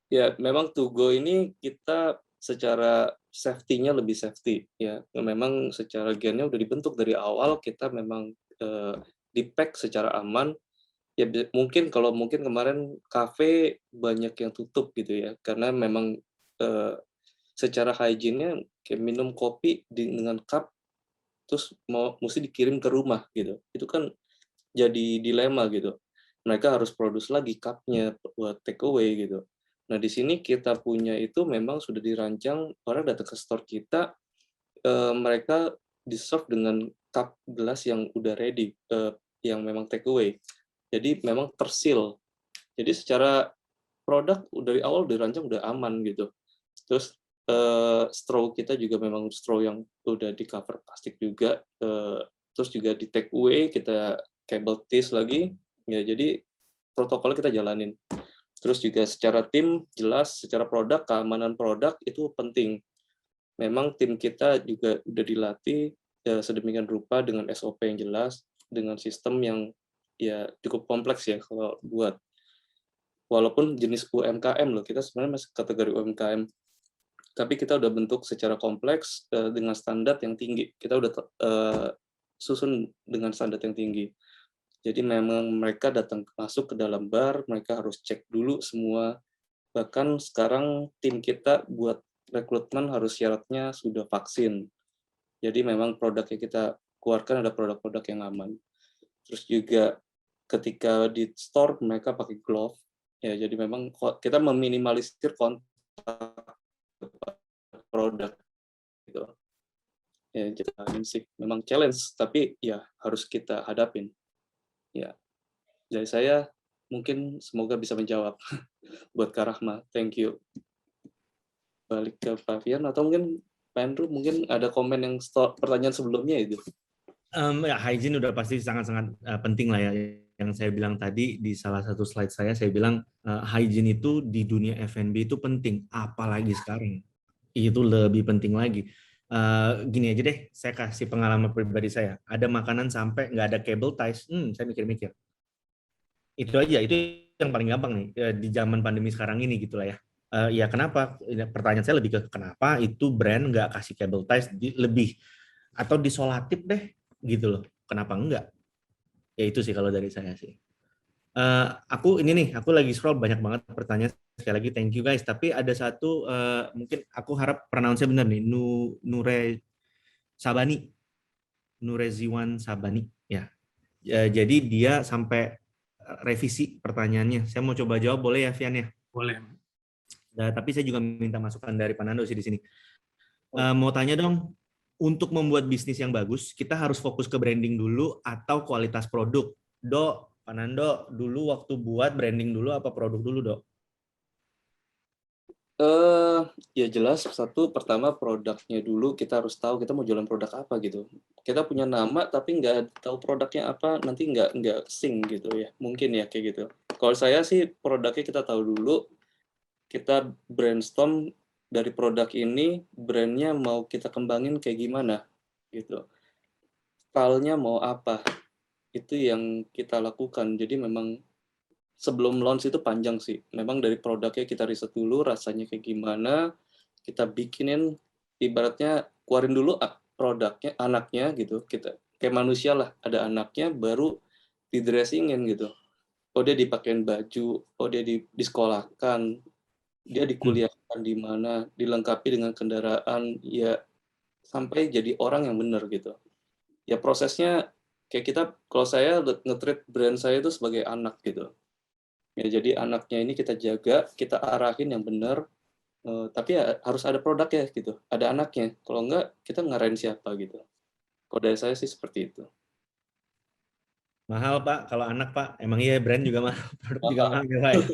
Ya, memang to go ini kita secara safety-nya lebih safety ya. Memang secara gennya udah dibentuk dari awal, kita memang di-pack secara aman. Ya mungkin kemarin kafe banyak yang tutup gitu ya, karena memang secara hygiene-nya kayak minum kopi dengan cup terus mesti dikirim ke rumah gitu. Itu kan jadi dilema gitu. Mereka harus produce lagi cup-nya buat take away gitu. Nah, di sini kita punya itu memang sudah dirancang, orang datang ke store kita, mereka di-serve dengan cup gelas yang udah ready, yang memang take away. Jadi memang tersil. Jadi secara produk dari awal dirancang udah aman gitu. Terus straw kita juga memang straw yang udah di cover plastik juga. Terus juga di take away kita cable tees lagi. Ya jadi protokol kita jalanin. Terus juga secara tim jelas, secara produk, keamanan produk itu penting. Memang tim kita juga udah dilatih sedemikian rupa dengan SOP yang jelas, dengan sistem yang ya cukup kompleks ya kalau buat. Walaupun jenis UMKM loh, kita sebenarnya masih kategori UMKM. Tapi kita udah bentuk secara kompleks dengan standar yang tinggi. Kita udah susun dengan standar yang tinggi. Jadi memang mereka masuk ke dalam bar, mereka harus cek dulu semua. Bahkan sekarang tim kita buat rekrutmen harus syaratnya sudah vaksin. Jadi memang produk yang kita keluarkan ada produk-produk yang aman. Terus juga ketika di store mereka pakai glove. Ya, jadi memang kita meminimalisir kontak produk gitu. Ya, jadi sih memang challenge, tapi ya harus kita hadapin. Ya, dari saya mungkin semoga bisa menjawab buat Kak Rahma. Thank you. Balik ke Pak Fian atau mungkin Pak Andrew mungkin ada komen yang pertanyaan sebelumnya itu. Ya, hygiene udah pasti sangat-sangat penting lah ya. Yang saya bilang tadi di salah satu slide saya bilang hygiene itu di dunia F&B itu penting, apalagi sekarang. Itu lebih penting lagi. Gini aja deh, saya kasih pengalaman pribadi saya. Ada makanan sampai nggak ada cable ties, saya mikir-mikir. Itu aja, itu yang paling gampang nih di zaman pandemi sekarang ini gitu lah ya. Ya kenapa? Pertanyaan saya lebih ke kenapa itu brand nggak kasih cable ties lebih atau disolatif deh gitu loh. Kenapa enggak? Ya itu sih kalau dari saya sih. Aku lagi scroll banyak banget pertanyaan. Sekali lagi thank you guys. Tapi ada satu mungkin aku harap pronounce-nya benar nih. Nure Sabani. Nureziwan Sabani ya. Jadi dia sampai revisi pertanyaannya. Saya mau coba jawab boleh ya Vian ya? Boleh. Tapi saya juga minta masukan dari Pak Nando sih di sini. Mau tanya dong, untuk membuat bisnis yang bagus, kita harus fokus ke branding dulu atau kualitas produk? Dok, Pak Nando, dulu waktu buat branding dulu apa produk dulu, Dok? Ya jelas, pertama produknya dulu, kita harus tahu kita mau jualan produk apa gitu. Kita punya nama tapi nggak tahu produknya apa, nanti nggak sync gitu ya. Mungkin ya kayak gitu. Kalau saya sih produknya kita tahu dulu, kita brainstorm dari produk ini, brandnya mau kita kembangin kayak gimana gitu. Stylenya mau apa, itu yang kita lakukan. Jadi memang sebelum launch itu panjang sih. Memang dari produknya kita riset dulu, rasanya kayak gimana, kita bikinin, ibaratnya keluarin dulu produknya, anaknya gitu. Kita kayak manusia lah, ada anaknya, baru di dressingin gitu. Oh dia dipakein baju, oh dia disekolahkan, dia dikuliahkan di mana, dilengkapi dengan kendaraan, ya sampai jadi orang yang benar gitu. Ya prosesnya kayak kita, kalau saya nge-treat brand saya itu sebagai anak gitu. Ya, jadi anaknya ini kita jaga, kita arahin yang benar, tapi ya harus ada produknya gitu, ada anaknya. Kalau enggak, kita ngarahin siapa gitu. Kalau dari saya sih seperti itu. Mahal Pak, kalau anak Pak, emang iya brand juga mahal, produk juga mahal ya Pak ya.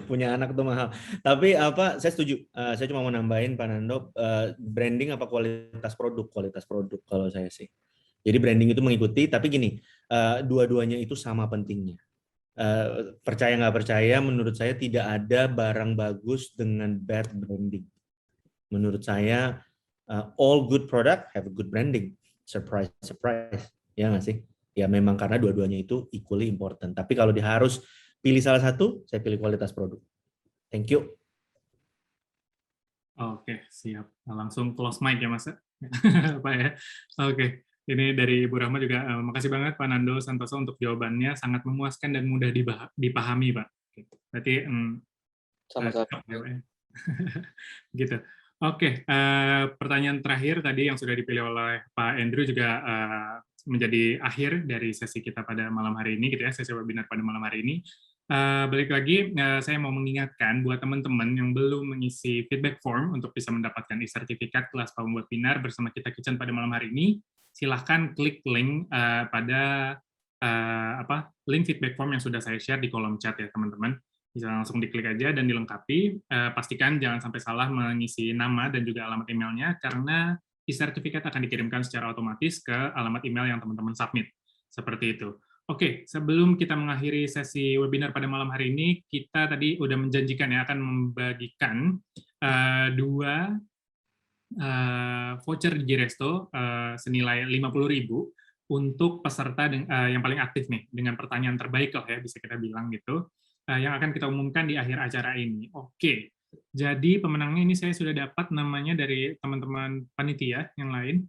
Punya anak tuh mahal. Tapi saya setuju. Saya cuma mau nambahin Pak Nando, branding apa kualitas produk? Kualitas produk kalau saya sih. Jadi branding itu mengikuti, tapi gini, dua-duanya itu sama pentingnya. Percaya nggak percaya, menurut saya tidak ada barang bagus dengan bad branding. Menurut saya, all good product have a good branding. Surprise, surprise. Ya nggak sih? Ya memang karena dua-duanya itu equally important. Tapi kalau harus pilih salah satu, saya pilih kualitas produk. Thank you. Oke, siap. Nah, langsung close mic ya Mas. Pak ya. Oke. Ini dari Ibu Rahma juga, makasih banget Pak Nando Santoso untuk jawabannya, sangat memuaskan dan mudah dipahami, Pak. Berarti Sama-sama. gitu. Oke, pertanyaan terakhir tadi yang sudah dipilih oleh Pak Andrew juga menjadi akhir dari sesi kita pada malam hari ini, gitu ya, sesi webinar pada malam hari ini. Balik lagi, saya mau mengingatkan buat teman-teman yang belum mengisi feedback form untuk bisa mendapatkan e-sertifikat kelas PAUN webinar bersama kita Kitchen pada malam hari ini, silahkan klik link pada link feedback form yang sudah saya share di kolom chat ya teman-teman. Bisa langsung diklik aja dan dilengkapi. Pastikan jangan sampai salah mengisi nama dan juga alamat emailnya, karena e-sertifikat akan dikirimkan secara otomatis ke alamat email yang teman-teman submit. Seperti itu. Oke, sebelum kita mengakhiri sesi webinar pada malam hari ini, kita tadi udah menjanjikan ya akan membagikan dua voucher di Resto senilai 50.000 untuk peserta yang paling aktif nih, dengan pertanyaan terbaik lah ya, bisa kita bilang gitu, yang akan kita umumkan di akhir acara ini. Oke, jadi pemenangnya ini saya sudah dapat namanya dari teman-teman panitia yang lain.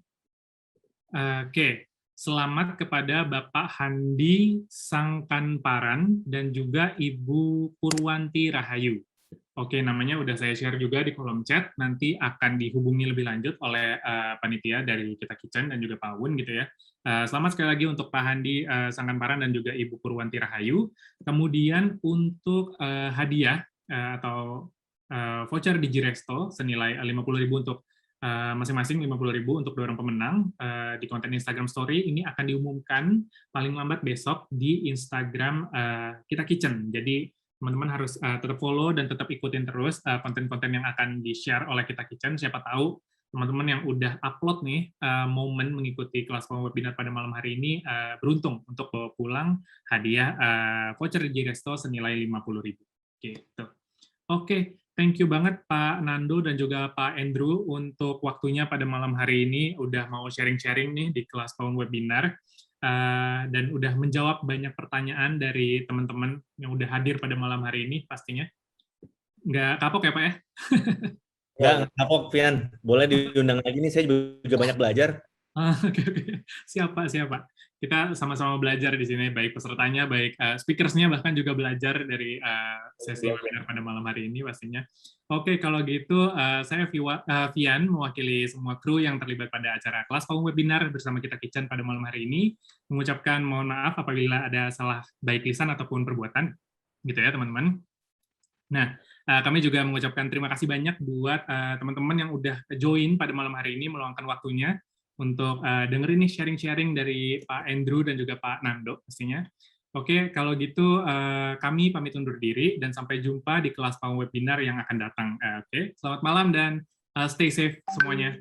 Oke, selamat kepada Bapak Handi Sangkanparan dan juga Ibu Purwanti Rahayu. Oke, namanya udah saya share juga di kolom chat, nanti akan dihubungi lebih lanjut oleh panitia dari Kita Kitchen dan juga Pak Wun gitu ya. Selamat sekali lagi untuk Pak Handi Sangkanparan dan juga Ibu Purwanti Rahayu. Kemudian untuk hadiah atau voucher Digiresto senilai 50.000 untuk masing-masing 50.000 untuk 2 orang pemenang di konten Instagram Story ini akan diumumkan paling lambat besok di Instagram Kita Kitchen. Jadi teman-teman harus tetap follow dan tetap ikutin terus konten-konten yang akan di-share oleh Kita Kitchen. Siapa tahu teman-teman yang udah upload nih momen mengikuti kelas webinar pada malam hari ini beruntung untuk bawa pulang hadiah voucher Digiresto senilai 50.000. Gitu. Oke, thank you banget Pak Nando dan juga Pak Andrew untuk waktunya pada malam hari ini, udah mau sharing-sharing nih di kelas Pawun Webinar, dan udah menjawab banyak pertanyaan dari teman-teman yang udah hadir pada malam hari ini pastinya. Nggak kapok ya Pak ya? Nggak kapok, Pian. Boleh diundang lagi nih, saya juga banyak belajar. Oke. Siapa. Kita sama-sama belajar di sini, baik pesertanya, baik speakersnya, bahkan juga belajar dari sesi webinar pada malam hari ini pastinya. Oke, kalau gitu saya Vian mewakili semua kru yang terlibat pada acara kelas Pawun Webinar bersama Kita Kitchen pada malam hari ini, mengucapkan mohon maaf apabila ada salah baik lisan ataupun perbuatan, gitu ya teman-teman. Nah, kami juga mengucapkan terima kasih banyak buat teman-teman yang udah join pada malam hari ini, meluangkan waktunya untuk dengerin nih sharing-sharing dari Pak Andrew dan juga Pak Nando pastinya. Oke, kalau gitu kami pamit undur diri dan sampai jumpa di kelas Pawun Webinar yang akan datang. Oke, selamat malam dan stay safe semuanya.